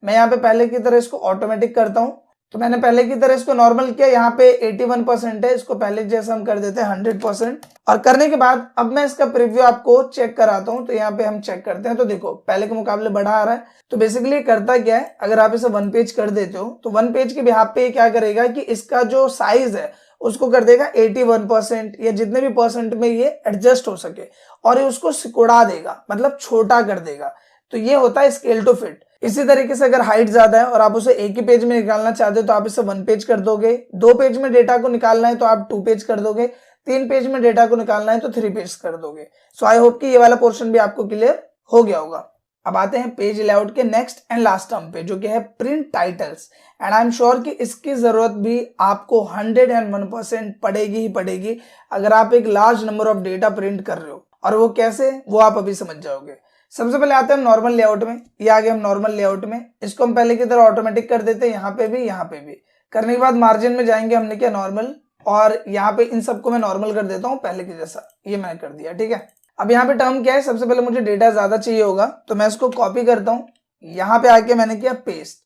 Speaker 1: मैं यहाँ पे पहले की तरह इसको ऑटोमेटिक करता हूँ। तो मैंने पहले की तरह इसको नॉर्मल किया, यहाँ पे 81% है, इसको पहले जैसा हम कर देते हैं 100%। और करने के बाद अब मैं इसका प्रीव्यू आपको चेक कराता हूँ। तो यहाँ पे हम चेक करते हैं, तो देखो पहले के मुकाबले बढ़ा आ रहा है। तो बेसिकली करता क्या है, अगर आप इसे 1 पेज कर देते हो तो 1 पेज के बिहाफ पे क्या करेगा कि इसका जो साइज है उसको कर देगा 81% या जितने भी परसेंट में ये एडजस्ट हो सके, और ये उसको सिकुड़ा देगा, मतलब छोटा कर देगा। तो ये होता है स्केल टू फिट। इसी तरीके से अगर हाइट ज्यादा है और आप उसे एक ही पेज में निकालना चाहते हो तो आप इसे 1 पेज कर दोगे, 2 पेज में डेटा को निकालना है तो आप 2 पेज कर दोगे, 3 पेज में डेटा को निकालना है तो 3 पेज कर दोगे। सो आई होप कि ये वाला पोर्शन भी आपको क्लियर हो गया होगा। अब आते हैं पेज लेआउट के नेक्स्ट एंड लास्ट टर्म पे, जो कि है print titles. And I am sure कि इसकी जरूरत भी आपको 101% पड़ेगी ही पड़ेगी अगर आप एक large number of data print कर रहे हो। और वो कैसे, वो आप अभी समझ जाओगे। सबसे पहले आते हैं हम नॉर्मल लेआउट में। ये आ गए हम नॉर्मल लेआउट में, इसको हम पहले की तरह ऑटोमेटिक कर देते हैं, यहाँ पे भी। करने के बाद मार्जिन में जाएंगे, हमने क्या नॉर्मल, और यहाँ पे इन सबको मैं नॉर्मल कर देता हूँ पहले के जैसा, ये मैंने कर दिया, ठीक है। अब यहाँ पे टर्म क्या है, सबसे पहले मुझे डेटा ज्यादा चाहिए होगा तो मैं इसको कॉपी करता हूँ, यहाँ पे आके मैंने किया पेस्ट,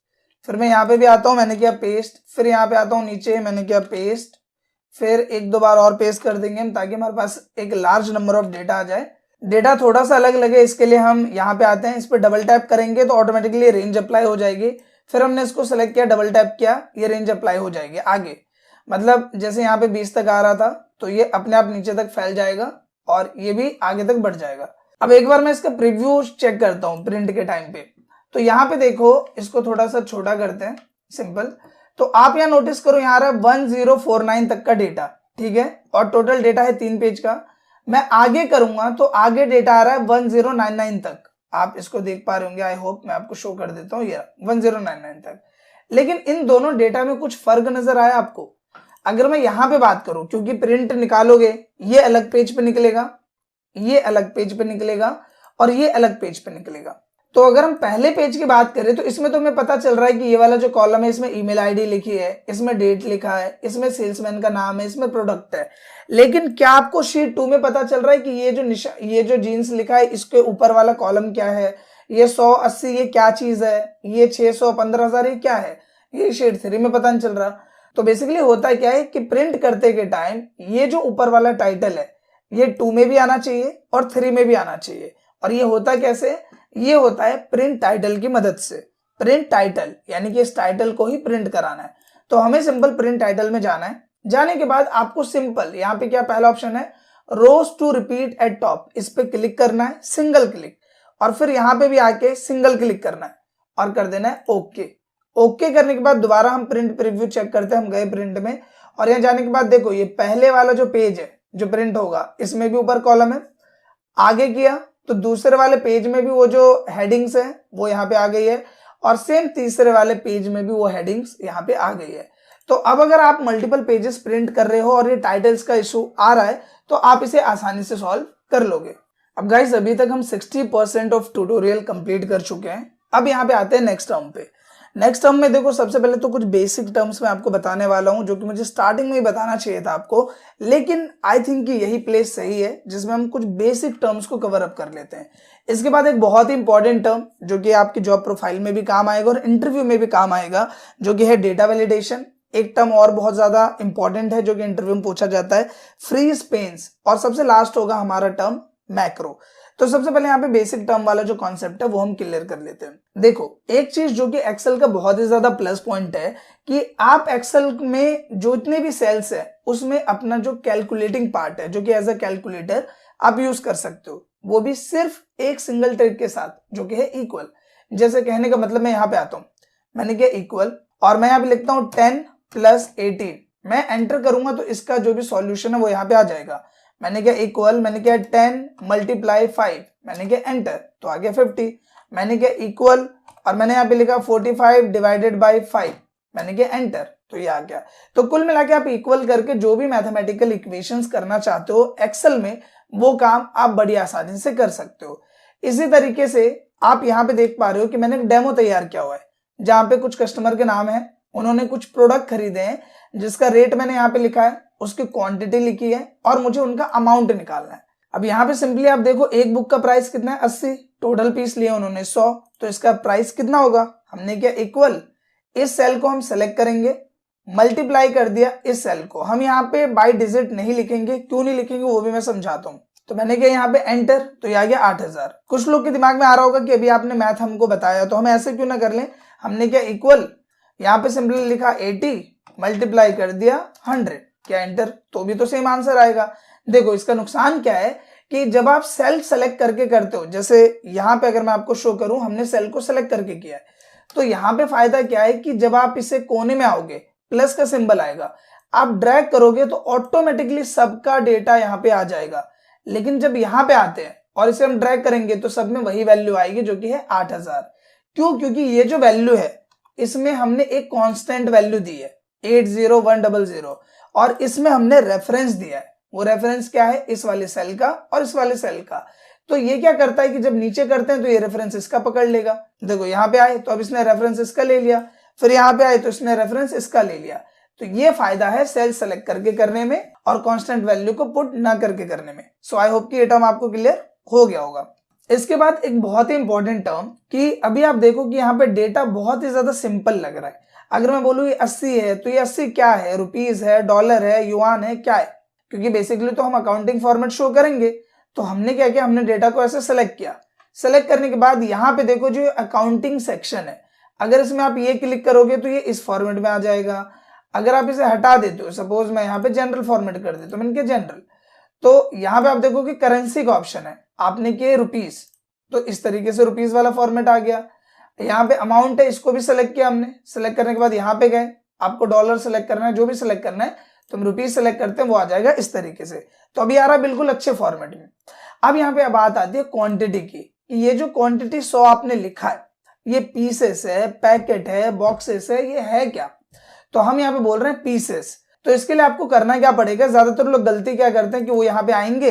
Speaker 1: फिर मैं यहाँ पे भी आता हूँ, मैंने किया पेस्ट, फिर यहाँ पे आता हूँ नीचे, मैंने किया पेस्ट, फिर 1-2 बार और पेस्ट कर देंगे हम, ताकि हमारे पास एक लार्ज नंबर ऑफ डेटा आ जाए। डेटा थोड़ा सा अलग लगे इसके लिए हम यहाँ पे आते हैं, इस पर डबल टैप करेंगे तो ऑटोमेटिकली रेंज अप्लाई हो जाएगी। फिर हमने इसको सेलेक्ट किया, डबल टैप किया, ये रेंज अप्लाई हो जाएगी आगे। मतलब जैसे यहाँ पे 20 तक आ रहा था तो ये अपने आप नीचे तक फैल जाएगा और ये भी आगे तक बढ़ जाएगा। अब एक बार मैं इसका प्रीव्यू चेक करता हूँ प्रिंट के टाइम पे, तो यहाँ पे देखो, इसको थोड़ा सा छोटा करते हैं, सिंपल। तो आप यहाँ नोटिस करो, यहाँ रहा 1049 तक का डेटा, ठीक है, और टोटल डेटा है 3 पेज का। मैं आगे करूंगा तो आगे डेटा आ रहा है 1099 तक, आप इसको देख पा रहे होंगे, आई होप। मैं आपको शो कर देता हूँ, ये 1099 तक। लेकिन इन दोनों डेटा में कुछ फर्क नजर आया आपको? अगर मैं यहाँ पे बात करूं, क्योंकि प्रिंट निकालोगे, ये अलग पेज पे निकलेगा, ये अलग पेज पे निकलेगा और ये अलग पेज पे निकलेगा। तो अगर हम पहले पेज की बात करें तो इसमें तो हमें पता चल रहा है कि ये वाला जो कॉलम है इसमें ईमेल आईडी लिखी है, इसमें डेट लिखा है, इसमें सेल्समैन का नाम है, इसमें प्रोडक्ट है। लेकिन क्या आपको शीट 2 में पता चल रहा है कि ये जो जीन्स लिखा है इसके ऊपर वाला कॉलम क्या है, ये 180 ये क्या चीज है, ये 600 15,000 ये क्या है? ये शीट 3 में पता नहीं चल रहा। तो बेसिकली होता क्या है कि प्रिंट करते के टाइम ये जो ऊपर वाला टाइटल है ये 2 में भी आना चाहिए और 3 में भी आना चाहिए। और ये होता कैसे? ये होता है प्रिंट टाइटल की मदद से। प्रिंट टाइटल यानी कि इस टाइटल को ही प्रिंट कराना है। तो हमें सिंपल प्रिंट टाइटल में जाना है। जाने के बाद आपको सिंपल यहाँ पे क्या पहला ऑप्शन है, रोज टू रिपीट एट टॉप, इस पे क्लिक करना है, सिंगल क्लिक, और फिर यहाँ पे भी आके सिंगल क्लिक करना है और कर देना है ओके। ओके करने के बाद दोबारा हम प्रिंट प्रीव्यू चेक करते हैं, हम गए प्रिंट में, और यहाँ जाने के बाद देखो ये पहले वाला जो पेज है जो प्रिंट होगा इसमें भी ऊपर कॉलम है। आगे किया तो दूसरे वाले पेज में भी वो जो हेडिंग्स है वो यहाँ पे आ गई है, और सेम तीसरे वाले पेज में भी वो हेडिंग्स यहाँ पे आ गई है। तो अब अगर आप मल्टीपल पेजेस प्रिंट कर रहे हो और ये टाइटल्स का इशू आ रहा है तो आप इसे आसानी से सॉल्व कर लोगे। अब गाइस अभी तक हम 60% ऑफ ट्यूटोरियल कंप्लीट कर चुके हैं। अब यहाँ पे आते हैं नेक्स्ट टर्म पे। नेक्स्ट टर्म में देखो, सबसे पहले तो कुछ बेसिक टर्म्स मैं आपको बताने वाला हूं जो कि मुझे स्टार्टिंग में ही बताना चाहिए था आपको, लेकिन आई थिंक कि यही प्लेस सही है जिसमें हम कुछ बेसिक टर्म्स को कवर अप कर लेते हैं। इसके बाद एक बहुत ही इंपॉर्टेंट टर्म जो कि आपकी जॉब प्रोफाइल में भी काम आएगा और इंटरव्यू में भी काम आएगा, जो कि है डेटा वैलिडेशन। एक टर्म और बहुत ज्यादा इंपॉर्टेंट है जो कि इंटरव्यू में पूछा जाता है, फ्री स्पेस, और सबसे लास्ट होगा हमारा टर्म मैक्रो। तो सबसे पहले यहाँ पे बेसिक टर्म वाला जो कॉन्सेप्ट है वो हम क्लियर कर लेते हैं। देखो, एक चीज जो कि एक्सेल का बहुत ही ज्यादा प्लस पॉइंट है कि आप एक्सेल में जो इतने भी सेल्स है उसमें अपना जो कैलकुलेटिंग पार्ट है जो कि एज अ कैलकुलेटर आप यूज कर सकते हो, वो भी सिर्फ एक सिंगल ट्रिक के साथ जो कि है इक्वल। जैसे कहने का मतलब, मैं यहाँ पे आता हूँ, मैंने किया इक्वल, और मैं यहाँ पे लिखता हूँ 10 + 18, मैं एंटर करूंगा तो इसका जो भी सॉल्यूशन है वो यहाँ पे आ जाएगा। मैंने क्या इक्वल, मैंने क्या 10 × 5, मैंने क्या एंटर तो आ गया 50। मैंने क्या इक्वल, और मैंने यहाँ पे लिखा 45 / 5, मैंने क्या एंटर तो ये आ गया। तो कुल मिला के आप इक्वल करके जो भी मैथमेटिकल इक्वेशंस करना चाहते हो एक्सेल में, वो काम आप बड़ी आसानी से कर सकते हो। इसी तरीके से आप यहाँ पे देख पा रहे हो कि मैंने एक डेमो तैयार किया हुआ है जहाँ पे कुछ कस्टमर के नाम है, उन्होंने कुछ प्रोडक्ट खरीदे हैं जिसका रेट मैंने यहाँ पे लिखा है, उसकी क्वांटिटी लिखी है और मुझे उनका अमाउंट निकालना है। अब यहाँ पे सिंपली आप देखो, एक बुक का प्राइस कितना है 80, टोटल पीस लिए उन्होंने 100, तो इसका प्राइस कितना होगा? हमने क्या इक्वल, इस सेल को हम सेलेक्ट करेंगे, मल्टीप्लाई कर दिया इस सेल को। हम यहाँ पे बाय डिजिट नहीं लिखेंगे, क्यों नहीं लिखेंगे वो भी मैं समझाता हूँ। तो मैंने क्या यहाँ पे एंटर तो ये आ गया 8000। कुछ लोग के दिमाग में आ रहा होगा कि अभी आपने मैथ हमको बताया तो हम ऐसे क्यों ना कर लें। हमने क्या इक्वल, यहाँ पे सिंपली लिखा 80, मल्टीप्लाई कर दिया 100, क्या एंटर, तो भी तो सेम आंसर आएगा। देखो इसका नुकसान क्या है कि जब आप सेल सेलेक्ट करके करते हो, जैसे यहाँ पे अगर मैं आपको शो करूं, हमने सेल को सेलेक्ट करके किया है, तो यहाँ पे फायदा क्या है कि जब आप इसे कोने में आओगे, प्लस का सिंबल आएगा, आप ड्रैग करोगे तो ऑटोमेटिकली सबका डेटा यहाँ पे आ जाएगा। लेकिन जब यहाँ पे आते हैं और इसे हम ड्रैग करेंगे तो सब में वही वैल्यू आएगी जो कि है 8000। क्यों? क्योंकि ये जो वैल्यू है इसमें हमने एक कांस्टेंट वैल्यू दी है 80100 और इसमें हमने रेफरेंस दिया है। वो रेफरेंस क्या है? इस वाले सेल का और इस वाले सेल का। तो ये क्या करता है कि जब नीचे करते हैं तो ये रेफरेंस इसका पकड़ लेगा। देखो यहाँ पे आए तो अब इसने रेफरेंस इसका ले लिया, फिर यहाँ पे आए तो इसने रेफरेंस इसका ले लिया। तो ये फायदा है सेल सेलेक्ट करके करने में और कांस्टेंट वैल्यू को पुट ना करके करने में। सो आई होप कि ये टर्म आपको क्लियर हो गया होगा। इसके बाद एक बहुत ही इंपॉर्टेंट टर्म कि अभी आप देखो कि यहाँ पे डेटा बहुत ही ज्यादा सिंपल लग रहा है। अगर मैं बोलूँ ये 80 है तो ये 80 क्या है? रुपीज है, डॉलर है, युआन है, क्या है? क्योंकि बेसिकली तो हम अकाउंटिंग फॉर्मेट शो करेंगे। तो हमने क्या किया, हमने डेटा को ऐसे सेलेक्ट किया। सेलेक्ट करने के बाद यहाँ पे देखो जो अकाउंटिंग सेक्शन है, अगर इसमें आप ये क्लिक करोगे तो ये इस फॉर्मेट में आ जाएगा। अगर आप इसे हटा देते हो, सपोज मैं यहाँ पे जनरल फॉर्मेट कर देता हूँ, मैंने किया जनरल, तो यहाँ पे आप देखो कि करेंसी का ऑप्शन है, आपने किया रुपीज, तो इस तरीके से रुपीज वाला फॉर्मेट आ गया। यहाँ पे अमाउंट है, इसको भी सिलेक्ट किया हमने। सिलेक्ट करने के बाद यहाँ पे गए, आपको डॉलर सेलेक्ट करना है, जो भी सिलेक्ट करना है, तो हम रुपीज सेलेक्ट करते हैं, वो आ जाएगा इस तरीके से। तो अभी आ रहा है बिल्कुल अच्छे फॉर्मेट में। अब यहाँ पे बात आती है क्वांटिटी की, कि ये जो क्वांटिटी 100 आपने लिखा है, ये पीसेस है, पैकेट है, बॉक्सेस है, ये है क्या? तो हम यहाँ पे बोल रहे हैं पीसेस। तो इसके लिए आपको करना क्या पड़ेगा, ज्यादातर लोग गलती क्या करते हैं कि वो यहाँ पे आएंगे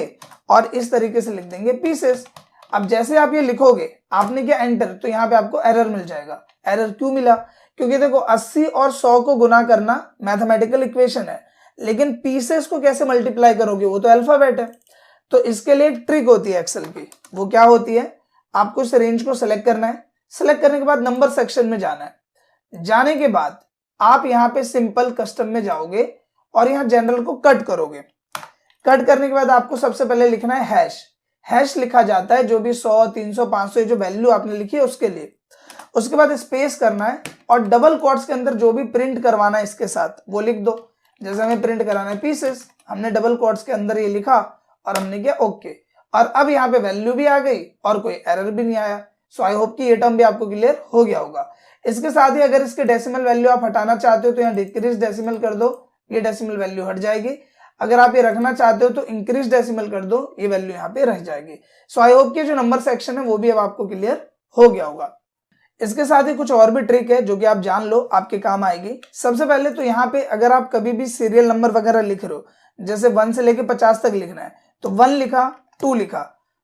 Speaker 1: और इस तरीके से लिख देंगे पीसेस। अब जैसे आप ये लिखोगे, आपने क्या एंटर, तो यहाँ पे आपको एरर मिल जाएगा। एरर क्यों मिला? क्योंकि देखो 80 और 100 को गुना करना मैथमेटिकल इक्वेशन है, लेकिन पीसेस को कैसे मल्टीप्लाई करोगे, वो तो अल्फाबेट है। तो इसके लिए एक ट्रिक होती है एक्सेल की। वो क्या होती है, आपको इस रेंज को सेलेक्ट करना है। सेलेक्ट करने के बाद नंबर सेक्शन में जाना है। जाने के बाद आप यहाँ पे सिंपल कस्टम में जाओगे और यहाँ जनरल को कट करोगे। कट करने के बाद आपको सबसे पहले लिखना है हैश। हैश लिखा जाता है जो भी 100, 300, 500 जो वैल्यू आपने लिखी है उसके लिए। उसके बाद स्पेस करना है और डबल क्वोट्स के अंदर जो भी प्रिंट करवाना है इसके साथ वो लिख दो। जैसे हमें प्रिंट कराना है पीसेस, हमने डबल क्वोट्स के अंदर ये लिखा और हमने किया ओके। और अब यहाँ पे वैल्यू भी आ गई और कोई एरर भी नहीं आया। सो आई होप कि ये टर्म भी आपको क्लियर हो गया होगा। इसके साथ ही अगर इसके डेसिमल वैल्यू आप हटाना चाहते हो तो यहाँ डिक्रीज डेसिमल कर दो, ये डेसिमल वैल्यू हट जाएगी। अगर आप ये रखना चाहते हो तो इंक्रीज डेसिमल कर दो, ये वैल्यू यहाँ पे रह जाएगी। सो आई होप कि जो नंबर सेक्शन है वो भी अब आपको क्लियर हो गया होगा। इसके साथ ही कुछ और भी ट्रिक है जो कि आप जान लो, आपके काम आएगी। सबसे पहले तो यहाँ पे अगर आप कभी भी सीरियल नंबर वगैरह लिख रहे हो, जैसे 1 से लेके 50 तक लिखना है, तो 1 लिखा, 2 लिखा,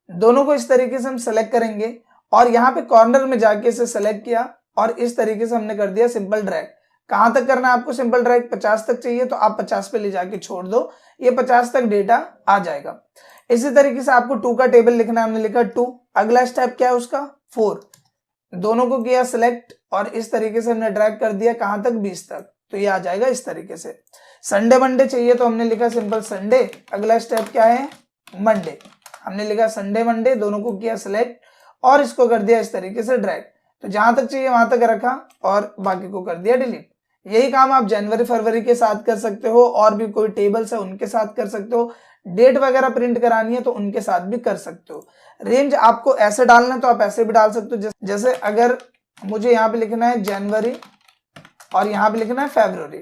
Speaker 1: दोनों को इस तरीके से हम सेलेक्ट करेंगे और यहाँ पे कॉर्नर में जाके इसे सेलेक्ट किया और इस तरीके से हमने कर दिया सिंपल ड्रैग। कहां तक करना है आपको सिंपल ड्रैग? 50 तक चाहिए तो आप 50 पे ले जाके छोड़ दो, ये 50 तक डेटा आ जाएगा। इसी तरीके से आपको 2 का टेबल लिखना है, हमने लिखा 2। अगला स्टेप क्या है उसका? 4। दोनों को किया सिलेक्ट और इस तरीके से हमने ड्रैग कर दिया कहां तक? 20 तक, तो ये आ जाएगा इस तरीके से। संडे मंडे चाहिए तो हमने लिखा सिंपल संडे। अगला स्टेप क्या है? मंडे। हमने लिखा संडे मंडे, दोनों को किया सिलेक्ट और इसको कर दिया इस तरीके से ड्रैग। तो जहां तक चाहिए वहां तक रखा और बाकी को कर दिया डिलीट। यही काम आप जनवरी फरवरी के साथ कर सकते हो, और भी कोई टेबल्स है उनके साथ कर सकते हो, डेट वगैरह प्रिंट करानी है तो उनके साथ भी कर सकते हो। रेंज आपको ऐसे डालना है तो आप ऐसे भी डाल सकते हो। जैसे अगर मुझे यहाँ पे लिखना है जनवरी और यहाँ पे लिखना है फरवरी,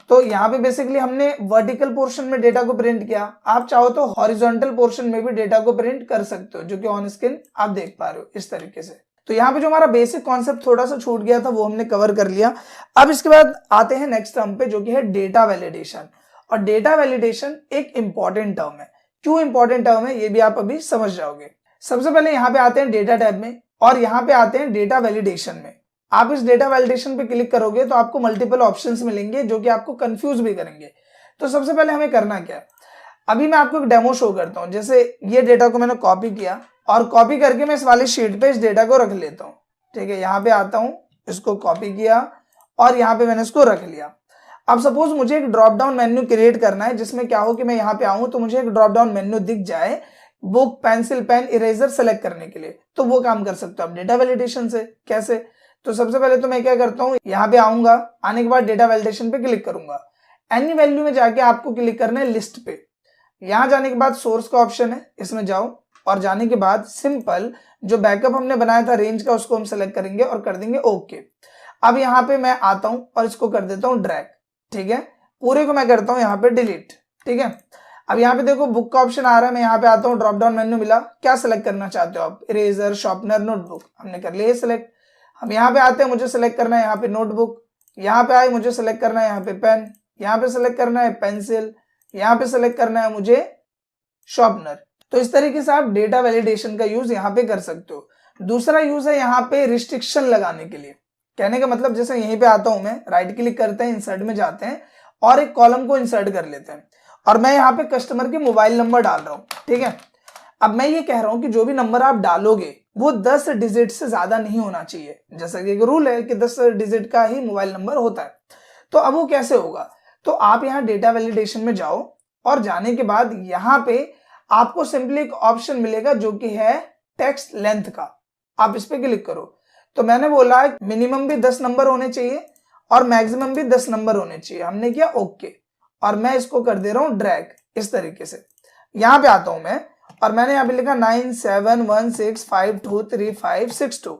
Speaker 1: तो यहाँ पे बेसिकली हमने वर्टिकल पोर्शन में डेटा को प्रिंट किया। आप चाहो तो हॉरिजॉन्टल पोर्शन में भी डेटा को प्रिंट कर सकते हो, जो कि ऑन स्क्रीन आप देख पा रहे हो इस तरीके से। तो यहाँ पे जो हमारा बेसिक कॉन्सेप्ट थोड़ा सा छूट गया था वो हमने कवर कर लिया। अब इसके बाद आते हैं नेक्स्ट टर्म पे जो कि है डेटा वैलिडेशन। और डेटा वैलिडेशन एक इंपॉर्टेंट टर्म है। क्यों इंपॉर्टेंट टर्म है ये भी आप अभी समझ जाओगे। सबसे पहले यहाँ पे आते हैं डेटा टैब में और यहाँ पे आते हैं डेटा वैलिडेशन में। आप इस डेटा वैलिडेशन पे क्लिक करोगे तो आपको मल्टीपल ऑप्शंस मिलेंगे जो कि आपको कंफ्यूज भी करेंगे। तो सबसे पहले हमें करना क्या है, अभी मैं आपको एक डेमो शो करता हूँ। जैसे ये डेटा को मैंने कॉपी किया और कॉपी करके मैं इस वाली शीट पे इस डेटा को रख लेता हूँ। ठीक है, यहाँ पे आता हूँ, इसको कॉपी किया और यहाँ पे मैंने इसको रख लिया। अब सपोज मुझे एक ड्रॉप डाउन मेन्यू क्रिएट करना है जिसमें क्या हो कि मैं यहाँ पे आऊँ तो मुझे एक ड्रॉप डाउन मेन्यू दिख जाए book, pencil, pen, eraser select करने के लिए। तो वो काम कर सकते हो आप डेटा वैलिडेशन से। कैसे? तो सबसे पहले तो मैं क्या करता हूँ, यहाँ पे आऊंगा, आने के बाद डेटा वैलिडेशन पे क्लिक करूंगा। एनी वैल्यू में जाके आपको क्लिक करना है लिस्ट पे। यहाँ जाने के बाद सोर्स का ऑप्शन है, इसमें जाओ और जाने के बाद सिंपल जो बैकअप हमने बनाया था रेंज का उसको हम सेलेक्ट करेंगे और कर देंगे ओके। अब यहाँ पे मैं आता हूँ और इसको कर देता हूँ ड्रैग, ठीक है, पूरे को मैं करता हूँ यहाँ पे डिलीट, ठीक है। अब यहाँ पे देखो बुक का ऑप्शन आ रहा है, मैं यहाँ पे आता हूँ, ड्रॉप डाउन मेन्यू मिला, क्या सिलेक्ट करना चाहते हो आप, इरेजर, शार्पनर, नोटबुक, हमने कर लिया सिलेक्ट। हम यहाँ पे आते हैं, मुझे सिलेक्ट करना है यहाँ पे नोटबुक, यहाँ पे आए मुझे सिलेक्ट करना है यहाँ पे पेन, यहाँ पे सिलेक्ट करना है पेंसिल, यहाँ पे सिलेक्ट करना है मुझे शार्पनर। तो इस तरीके से आप डेटा वैलिडेशन का यूज यहाँ पे कर सकते हो। दूसरा यूज है यहाँ पे रिस्ट्रिक्शन लगाने के लिए। कहने का मतलब जैसे यहीं पे आता हूं मैं, राइट क्लिक करते हैं, इंसर्ट में जाते हैं और एक कॉलम को इंसर्ट कर लेते हैं और मैं यहाँ पे कस्टमर के मोबाइल नंबर डाल रहा हूँ, ठीक है। अब मैं ये कह रहा हूं कि जो भी नंबर आप डालोगे वो 10 डिजिट से ज्यादा नहीं होना चाहिए, जैसा कि एक रूल है कि 10 डिजिट का ही मोबाइल नंबर होता है। तो अब वो कैसे होगा, तो आप यहाँ डेटा वैलिडेशन में जाओ और जाने के बाद यहाँ पे आपको सिंपली एक ऑप्शन मिलेगा जो कि है टेक्स्ट लेंथ का, आप इस पे क्लिक करो। तो मैंने बोला मिनिमम भी 10 नंबर होने चाहिए और मैक्सिमम भी 10 नंबर होने चाहिए, हमने किया ओके और मैं इसको कर दे रहा हूं ड्रैग इस तरीके से। यहां पे आता हूं मैं और मैंने यहाँ पे लिखा 9716523562,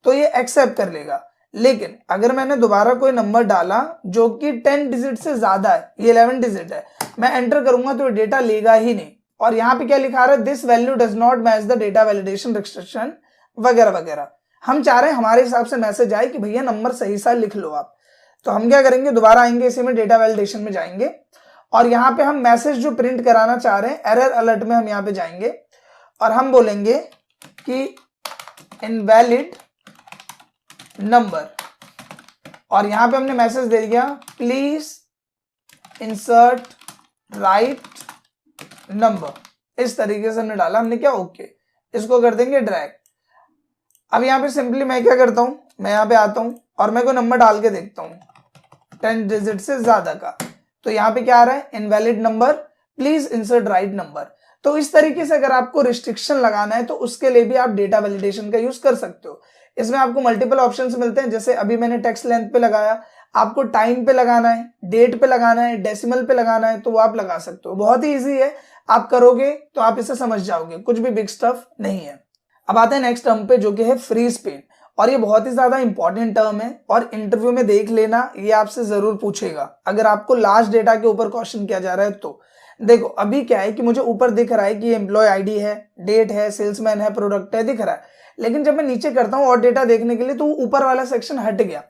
Speaker 1: तो ये एक्सेप्ट कर लेगा। लेकिन अगर मैंने दोबारा कोई नंबर डाला जो कि 10 डिजिट से ज्यादा है, ये 11 डिजिट है, मैं एंटर करूंगा तो डेटा लेगा ही नहीं। और यहाँ पे क्या लिखा रहा है, this value does not match the data validation restriction वगैरह वगैरह। हम चाह रहे हैं हमारे हिसाब से मैसेज आए कि भैया नंबर सही सा लिख लो आप। तो हम क्या करेंगे, दोबारा आएंगे इसी में डेटा वैलिडेशन में जाएंगे और यहाँ पे हम मैसेज जो प्रिंट कराना चाह रहे हैं एरर अलर्ट में हम यहाँ पे जाएंगे और हम बोलेंगे कि इनवैलिड नंबर और यहाँ पे हमने मैसेज दे दिया प्लीज इंसर्ट राइट नंबर, इस तरीके से हमने डाला, हमने क्या ओके, इसको कर देंगे ड्रैग। अब यहाँ पे सिंपली मैं क्या करता हूँ, मैं यहाँ पे आता हूँ और मैं कोई नंबर डाल के देखता हूँ 10 डिजिट से ज्यादा का, तो यहाँ पे क्या आ रहा है, invalid number, please insert right number. तो इस तरीके से अगर आपको रिस्ट्रिक्शन लगाना है तो उसके लिए भी आप डेटा वैलिडेशन का यूज कर सकते हो। इसमें आपको मल्टीपल ऑप्शंस मिलते हैं, जैसे अभी मैंने टेक्स्ट लेंथ पे लगाया, आपको टाइम पे लगाना है, डेट पे लगाना है, डेसिमल पे लगाना है, तो वो आप लगा सकते हो। बहुत ही ईजी है, आप करोगे तो आप इसे समझ जाओगे, कुछ भी बिग स्टफ नहीं है। अब आते हैं नेक्स्ट टर्म पे जो कि है फ्रीज पेन, और ये बहुत ही ज्यादा इंपॉर्टेंट टर्म है और इंटरव्यू में देख लेना, ये आपसे जरूर पूछेगा अगर आपको लास्ट डेटा के ऊपर क्वेश्चन किया जा रहा है तो। देखो अभी क्या है कि मुझे ऊपर दिख रहा है कि ये एम्प्लॉय आईडी है, डेट है, सेल्समैन है, प्रोडक्ट है, दिख रहा है, लेकिन जब मैं नीचे करता हूँ और डेटा देखने के लिए तो ऊपर वाला सेक्शन हट गया।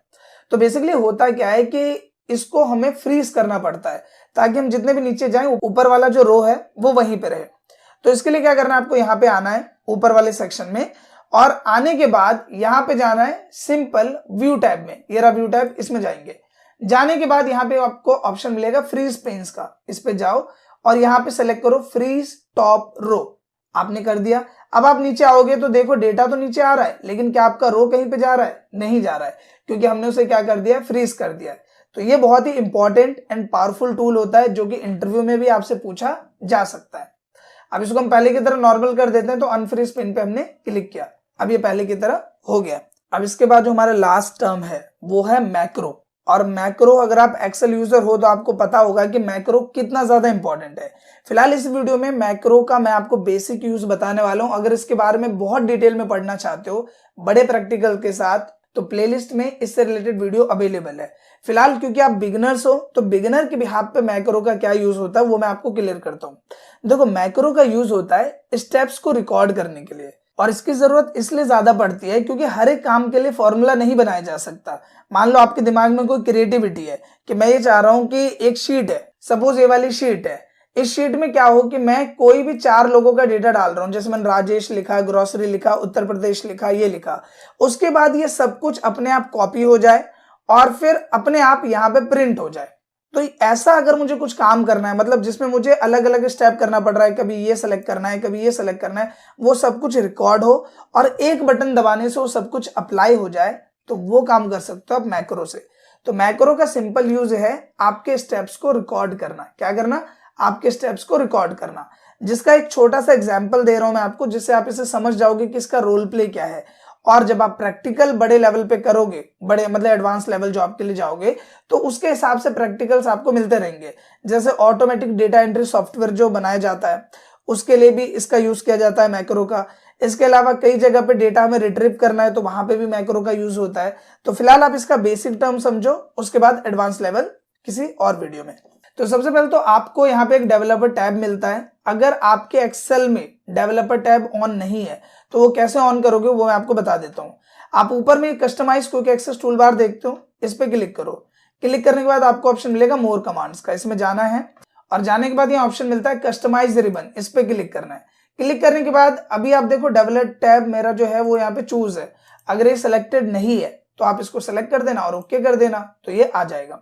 Speaker 1: तो बेसिकली होता क्या है कि इसको हमें फ्रीज करना पड़ता है ताकि हम जितने भी नीचे जाएं ऊपर वाला जो रो है वो वहीं पे रहे। तो इसके लिए क्या करना है, आपको यहाँ पे आना है ऊपर वाले सेक्शन में और आने के बाद यहाँ पे जाना है सिंपल व्यू टैब में, ये रहा व्यू टैब, इसमें जाएंगे। जाने के बाद यहाँ पे आपको ऑप्शन मिलेगा फ्रीज पेन्स का, इस पे जाओ और यहाँ पे सेलेक्ट करो फ्रीज टॉप रो, आपने कर दिया। अब आप नीचे आओगे तो देखो डेटा तो नीचे आ रहा है, लेकिन क्या आपका रो कहीं पे जा रहा है, नहीं जा रहा है, क्योंकि हमने उसे क्या कर दिया, फ्रीज कर दिया है। तो ये बहुत ही इंपॉर्टेंट एंड पावरफुल टूल होता है जो कि इंटरव्यू में भी आपसे पूछा जा सकता है। अब इसको हम पहले की तरह नॉर्मल कर देते हैं, तो अनफ्रीज पेन पे हमने क्लिक किया, अब ये पहले की तरह हो गया। अब इसके बाद जो हमारा लास्ट टर्म है वो है मैक्रो, और मैक्रो अगर आप एक्सेल यूजर हो तो आपको पता होगा कि मैक्रो कितना ज्यादा इंपॉर्टेंट है। फिलहाल इस वीडियो में मैक्रो का मैं आपको बेसिक यूज बताने वाला हूं। अगर इसके बारे में बहुत डिटेल में पढ़ना चाहते हो बड़े प्रैक्टिकल के साथ, तो प्लेलिस्ट में इससे रिलेटेड वीडियो अवेलेबल है। फिलहाल क्योंकि आप बिगिनर्स हो तो बिगिनर के बिहाफ पे मैक्रो का क्या यूज होता है वो मैं आपको क्लियर करता हूँ। देखो मैक्रो का यूज होता है स्टेप्स को रिकॉर्ड करने के लिए, और इसकी जरूरत इसलिए ज्यादा पड़ती है क्योंकि हर एक काम के लिए फॉर्मूला नहीं बनाया जा सकता। मान लो आपके दिमाग में कोई क्रिएटिविटी है कि मैं ये चाह रहा हूं कि एक शीट है, सपोज ये वाली शीट है, इस शीट में क्या हो कि मैं कोई भी 4 लोगों का डेटा डाल रहा हूं, जैसे मैंने राजेश लिखा, ग्रोसरी लिखा, उत्तर प्रदेश लिखा, ये लिखा, उसके बाद ये सब कुछ अपने आप कॉपी हो जाए और फिर अपने आप यहाँ पे प्रिंट हो जाए। तो ऐसा अगर मुझे कुछ काम करना है, मतलब जिसमें मुझे अलग अलग स्टेप करना पड़ रहा है, कभी ये सेलेक्ट करना है, कभी ये सेलेक्ट करना है, वो सब कुछ रिकॉर्ड हो और एक बटन दबाने से वो सब कुछ अप्लाई हो जाए, तो वो काम कर सकते हो आप मैक्रो से। तो मैक्रो का सिंपल यूज है आपके स्टेप्स को रिकॉर्ड करना। क्या करना, आपके स्टेप्स को रिकॉर्ड करना, जिसका एक छोटा सा एग्जाम्पल दे रहा हूं मैं आपको, जिससे आप इसे समझ जाओगे कि इसका रोल प्ले क्या है। और जब आप प्रैक्टिकल बड़े लेवल पे करोगे, बड़े मतलब एडवांस लेवल जॉब के लिए जाओगे, तो उसके हिसाब से प्रैक्टिकल्स आपको मिलते रहेंगे। जैसे ऑटोमेटिक डेटा एंट्री सॉफ्टवेयर जो बनाया जाता है, उसके लिए भी इसका यूज किया जाता है मैक्रो का। इसके अलावा कई जगह पे डेटा हमें रिट्रीव करना है तो वहां पे भी मैक्रो का यूज होता है। तो फिलहाल आप इसका बेसिक टर्म समझो, उसके बाद एडवांस लेवल किसी और वीडियो में। तो सबसे पहले तो आपको यहाँ पे एक डेवलपर टैब मिलता है। अगर आपके एक्सेल में डेवलपर टैब ऑन नहीं है तो वो कैसे ऑन करोगे वो मैं आपको बता देता हूँ। आप ऊपर में customize quick access toolbar देखते हो, इस पे क्लिक करो। क्लिक करने के बाद आपको ऑप्शन मिलेगा मोर कमांड्स का, इसमें जाना है और जाने के बाद यहाँ ऑप्शन मिलता है कस्टमाइज रिबन, इस पे क्लिक करना है। क्लिक करने के बाद अभी आप देखो डेवलपर टैब मेरा जो है वो यहाँ पे चूज है। अगर ये सिलेक्टेड नहीं है तो आप इसको सेलेक्ट कर देना और ओके कर देना, तो ये आ जाएगा।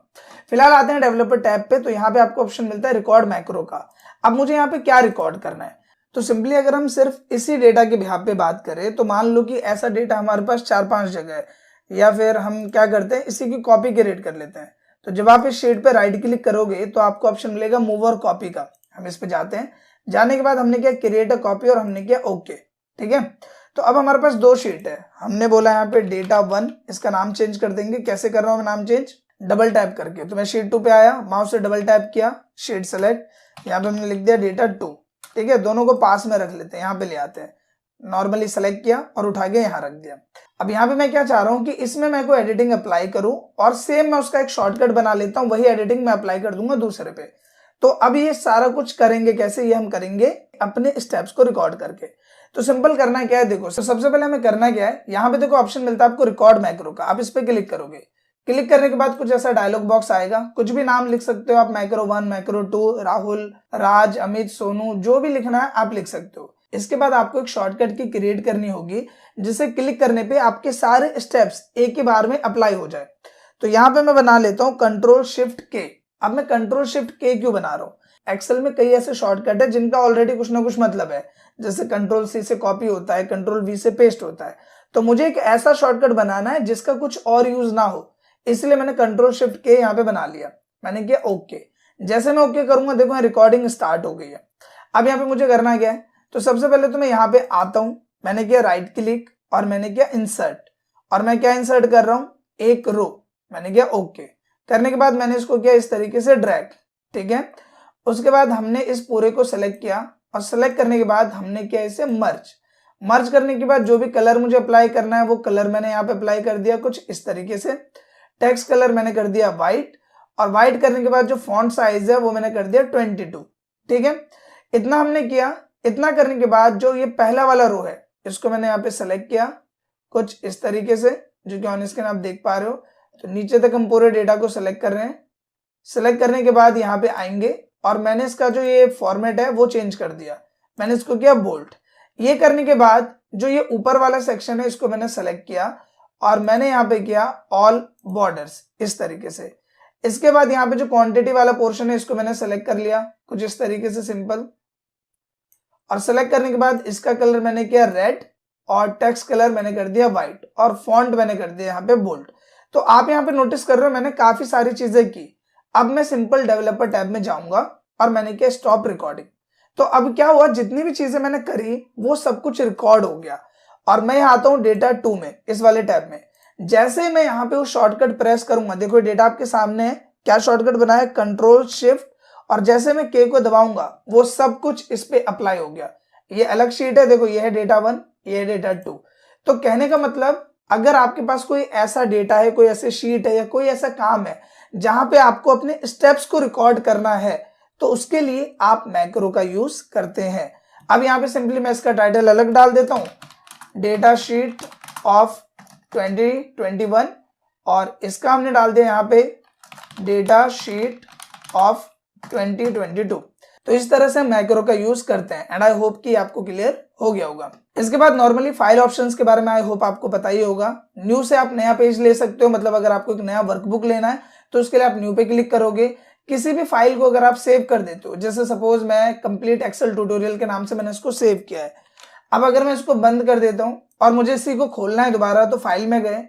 Speaker 1: फिलहाल आते हैं डेवलपर टैब पे, तो यहाँ पे आपको ऑप्शन मिलता है रिकॉर्ड मैक्रो का। अब मुझे यहाँ पे क्या रिकॉर्ड करना है, तो सिंपली अगर हम सिर्फ इसी डेटा के बिहाफ पे बात करें तो मान लो कि ऐसा डेटा हमारे पास 4-5 जगह है, या फिर हम क्या करते हैं इसी की कॉपी क्रिएट कर लेते हैं। तो जब आप इस शीट पे राइट क्लिक करोगे तो आपको ऑप्शन मिलेगा मूव और कॉपी का, हम इस पे जाते हैं। जाने के बाद हमने किया क्रिएट अ कॉपी और हमने किया ओके, ठीक है। तो अब हमारे पास 2 शीट है, हमने बोला यहाँ पे डेटा 1, इसका नाम चेंज कर देंगे। कैसे कर रहा हूँ नाम चेंज, डबल टैप करके। तो मैं शीट 2 पे आया, माउस से डबल टैप किया, शीट सेलेक्ट, यहाँ पे हमने लिख दिया डेटा 2, ठीक है। दोनों को पास में रख लेते हैं, यहाँ पे ले आते हैं, नॉर्मली सेलेक्ट किया और उठा के यहाँ रख दिया। अब यहाँ पे मैं क्या चाह रहा हूँ कि इसमें मैं कोई एडिटिंग अप्लाई करूँ और सेम मैं उसका एक शॉर्टकट बना लेता हूँ, वही एडिटिंग मैं अप्लाई कर दूंगा दूसरे पे। तो अब ये सारा कुछ करेंगे कैसे, ये हम करेंगे अपने स्टेप्स को रिकॉर्ड करके। तो सिंपल करना क्या है, देखो तो सबसे पहले हमें करना क्या है, यहाँ पे देखो ऑप्शन मिलता है आपको रिकॉर्ड मैक्रो का। आप इस पे क्लिक करोगे, क्लिक करने के बाद कुछ ऐसा डायलॉग बॉक्स आएगा, कुछ भी नाम लिख सकते हो आप, मैक्रो 1, मैक्रो 2, राहुल, राज, अमित, सोनू, जो भी लिखना है आप लिख सकते हो। इसके बाद आपको एक शॉर्टकट की क्रिएट करनी होगी, जिसे क्लिक करने पे आपके सारे स्टेप्स एक ही बार में अप्लाई हो जाए। तो यहाँ पे मैं बना लेता हूँ कंट्रोल शिफ्ट के। अब मैं कंट्रोल शिफ्ट के क्यों बना रहा हूँ, एक्सेल में कई ऐसे शॉर्टकट है जिनका ऑलरेडी कुछ ना कुछ मतलब है। जैसे कंट्रोल सी से कॉपी होता है, कंट्रोल वी से पेस्ट होता है। तो मुझे एक ऐसा शॉर्टकट बनाना है जिसका कुछ और यूज ना हो, इसलिए मैंने कंट्रोल शिफ्ट के यहाँ पे बना लिया। मैंने किया ओके। जैसे मैं ओके करूंगा देखो रिकॉर्डिंग स्टार्ट हो गई है। अब यहाँ पे मुझे करना क्या है, तो सबसे पहले तो मैं यहाँ पे आता हूं, मैंने किया राइट क्लिक और मैंने किया इंसर्ट, और मैं क्या इंसर्ट कर रहा हूं, एक रो। मैंने किया ओके। करने के बाद मैंने इसको किया इस तरीके से ड्रैग, ठीक है। उसके बाद हमने इस पूरे को सेलेक्ट किया और सेलेक्ट करने के बाद हमने किया इसे मर्ज करने के बाद जो भी कलर मुझे अप्लाई करना है वो कलर मैंने यहाँ पे अप्लाई कर दिया कुछ इस तरीके से। टेक्स्ट कलर मैंने कर दिया व्हाइट, और व्हाइट करने के बाद जो फॉन्ट साइज है वो मैंने कर दिया 22, ठीक है। इतना हमने किया। इतना करने के बाद जो ये पहला वाला रो है इसको मैंने यहाँ पे सेलेक्ट किया कुछ इस तरीके से, जो कि ऑन स्क्रीन आप देख पा रहे हो। तो नीचे तक हम पूरे डेटा को सेलेक्ट कर रहे हैं। सेलेक्ट करने के बाद यहाँ पे आएंगे और मैंने इसका जो ये फॉर्मेट है वो चेंज कर दिया, मैंने इसको किया बोल्ड। ये करने के बाद जो ये ऊपर वाला सेक्शन है इसको मैंने सेलेक्ट किया और मैंने यहाँ पे किया ऑल बॉर्डर्स इस तरीके से। इसके बाद यहाँ पे जो क्वांटिटी वाला पोर्शन है इसको मैंने सेलेक्ट कर लिया कुछ इस तरीके से सिंपल, और सेलेक्ट करने के बाद इसका कलर मैंने किया रेड और टेक्स्ट कलर मैंने कर दिया व्हाइट और फॉन्ट मैंने कर दिया यहाँ पे बोल्ड। तो आप यहाँ पे नोटिस कर रहे हो मैंने काफी सारी चीजें की। अब मैं सिंपल डेवलपर टैब में जाऊंगा और मैंने किया स्टॉप रिकॉर्डिंग। तो अब क्या हुआ, जितनी भी चीजें मैंने करी वो सब कुछ रिकॉर्ड हो गया। और मैं यहाँ आता हूँ डेटा 2 में, इस वाले टैब में। जैसे मैं यहाँ पे वो शॉर्टकट प्रेस करूंगा, देखो डेटा आपके सामने है, क्या शॉर्टकट बनाया कंट्रोल शिफ्ट, और जैसे मैं के को दबाऊंगा वो सब कुछ इस पे अप्लाई हो गया। ये अलग शीट है, देखो ये है डेटा 1, ये है डेटा 2। तो कहने का मतलब अगर आपके पास कोई ऐसा डेटा है, कोई ऐसे शीट है या कोई ऐसा काम है जहां पे आपको अपने स्टेप्स को रिकॉर्ड करना है, तो उसके लिए आप मैक्रो का यूज करते हैं। अब यहाँ पे सिंपली मैं इसका टाइटल अलग डाल देता हूँ, डेटा शीट ऑफ 2021, और इसका हमने डाल दिया यहाँ पे डेटा शीट ऑफ 2022। तो इस तरह से मैक्रो का यूज करते हैं एंड आई होप कि आपको क्लियर हो गया होगा। इसके बाद नॉर्मली फाइल ऑप्शंस के बारे में आई होप आपको पता ही होगा। न्यू से आप नया पेज ले सकते हो, मतलब अगर आपको एक नया वर्कबुक लेना है तो उसके लिए आप न्यू पे क्लिक करोगे। किसी भी फाइल को अगर आप सेव कर देते हो, जैसे सपोज मैं कंप्लीट एक्सेल ट्यूटोरियल के नाम से मैंने इसको सेव किया है, अब अगर मैं इसको बंद कर देता हूँ और मुझे इसी को खोलना है दोबारा, तो फाइल में गए,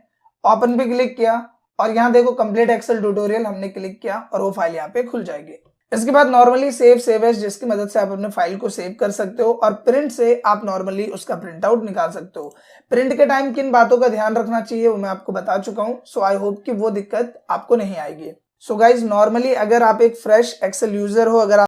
Speaker 1: ओपन पे क्लिक किया और यहाँ देखो कंप्लीट एक्सेल ट्यूटोरियल हमने क्लिक किया और वो फाइल यहाँ पे खुल जाएगी। इसके बाद नॉर्मली सेव एज, जिसकी मदद से आप अपने फाइल को सेव कर सकते हो, और प्रिंट से आप नॉर्मली उसका प्रिंट आउट निकाल सकते हो। प्रिंट के टाइम किन बातों का ध्यान रखना चाहिए वो मैं आपको बता चुका हूं, सो आई होप कि वो दिक्कत आपको नहीं आएगी। सो गाइज नॉर्मली अगर आप एक फ्रेश एक्सेल यूजर हो, अगर